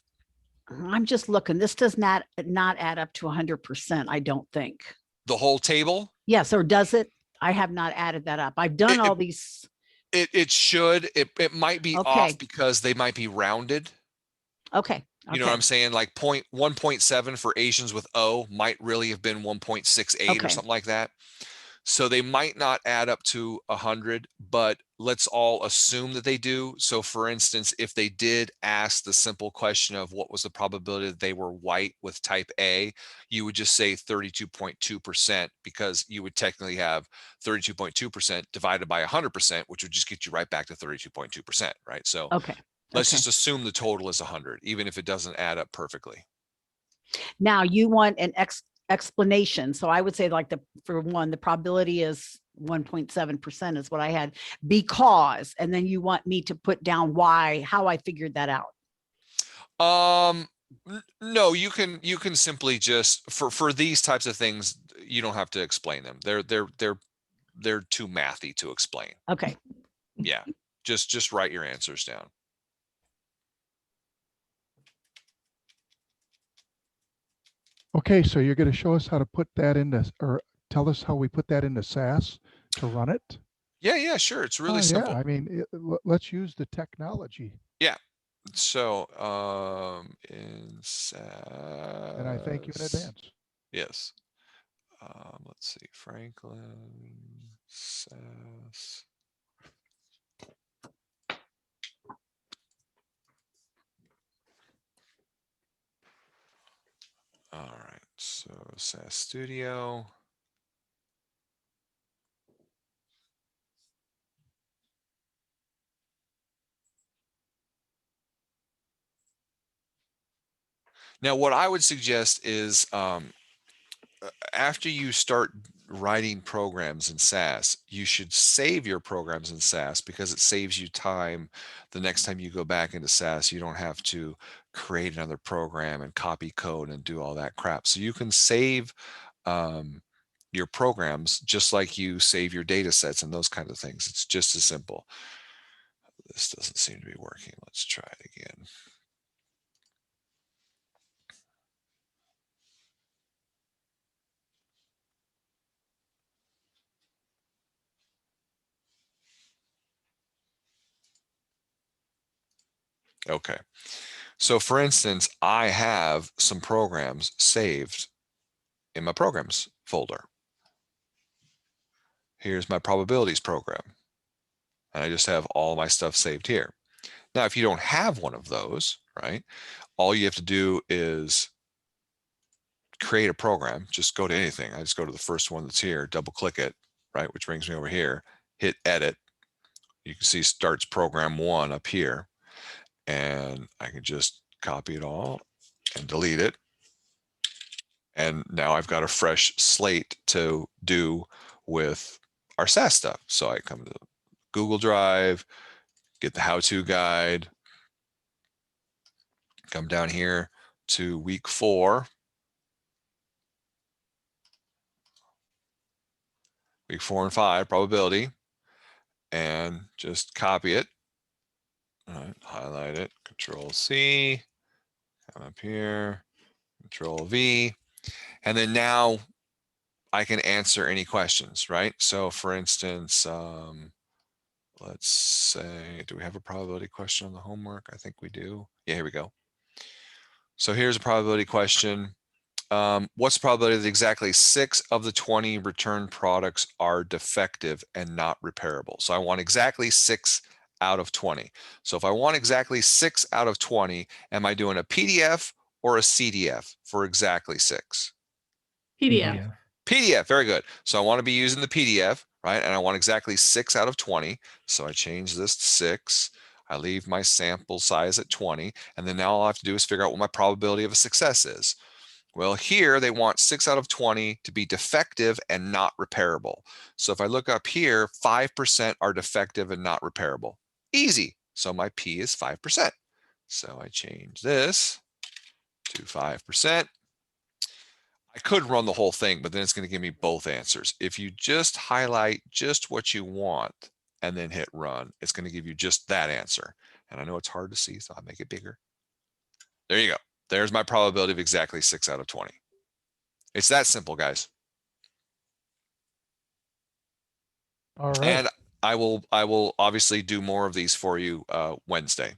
I'm just looking, this does not add up to 100%, I don't think.
The whole table?
Yes, or does it? I have not added that up. I've done all these.
It should. It might be
Okay.
off because they might be rounded.
Okay.
You know what I'm saying? Like 1.7 for Asians with O might really have been 1.68 or
Okay.
something like that. So they might not add up to 100, but let's all assume that they do. So for instance, if they did ask the simple question of what was the probability that they were white with type A, you would just say 32.2%, because you would technically have 32.2% divided by 100%, which would just get you right back to 32.2%, right? So
Okay.
let's just assume the total is 100, even if it doesn't add up perfectly.
Now you want an explanation. So I would say, like, for one, the probability is 1.7% is what I had, because, and then you want me to put down why, how I figured that out.
No, you can simply just, for these types of things, you don't have to explain them. They're too mathy to explain.
Okay.
Yeah. Just write your answers down.
Okay, so you're going to show us how to put that into, or tell us how we put that into SAS to run it?
Yeah, sure. It's really simple.
Yeah, I mean, let's use the technology.
Yeah. So, in SAS.
And I thank you in advance.
Yes. Let's see, Franklin, SAS. All right, so SAS Studio. Now, what I would suggest is after you start writing programs in SAS, you should save your programs in SAS because it saves you time. The next time you go back into SAS, you don't have to create another program and copy code and do all that crap. So you can save your programs just like you save your data sets and those kinds of things. It's just as simple. This doesn't seem to be working. Let's try it again. Okay. So for instance, I have some programs saved in my programs folder. Here's my probabilities program. And I just have all my stuff saved here. Now, if you don't have one of those, right, all you have to do is create a program. Just go to anything. I just go to the first one that's here, double click it, right, which brings me over here, hit edit. You can see starts program 1 up here. And I can just copy it all and delete it. And now I've got a fresh slate to do with our SAS stuff. So I come to Google Drive, get the how-to guide, come down here to week 4. Week 4 and 5 probability, and just copy it. All right, highlight it, Control C, come up here, Control V, and then now I can answer any questions, right? So for instance, let's say, do we have a probability question on the homework? I think we do. Yeah, here we go. So here's a probability question. What's the probability that exactly 6 of the 20 return products are defective and not repairable? So I want exactly 6 out of 20. So if I want exactly 6 out of 20, am I doing a PDF or a CDF for exactly 6?
PDF.
PDF, very good. So I want to be using the PDF, right? And I want exactly 6 out of 20. So I change this to 6. I leave my sample size at 20. And then now all I have to do is figure out what my probability of a success is. Well, here they want 6 out of 20 to be defective and not repairable. So if I look up here, 5% are defective and not repairable. Easy. So my P is 5%. So I change this to 5%. I could run the whole thing, but then it's going to give me both answers. If you just highlight just what you want and then hit run, it's going to give you just that answer. And I know it's hard to see, so I'll make it bigger. There you go. There's my probability of exactly 6 out of 20. It's that simple, guys.
All right.
And I will obviously do more of these for you Wednesday.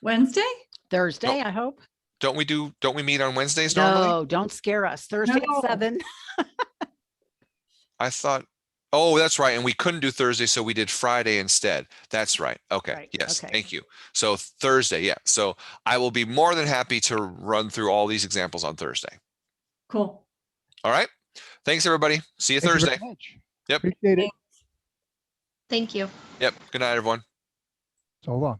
Wednesday?
Thursday, I hope.
Don't we meet on Wednesdays normally?
No, don't scare us. Thursday
No.
at 7.
I thought, oh, that's right. And we couldn't do Thursday, so we did Friday instead. That's right. Okay.
Right,
Yes.
okay.
Thank you. So Thursday. Yeah. So I will be more than happy to run through all these examples on Thursday.
Cool.
All right. Thanks, everybody. See you
Thank you
Thursday.
very much.
Yep.
Appreciate it.
Thank you.
Yep. Good night, everyone.
So long.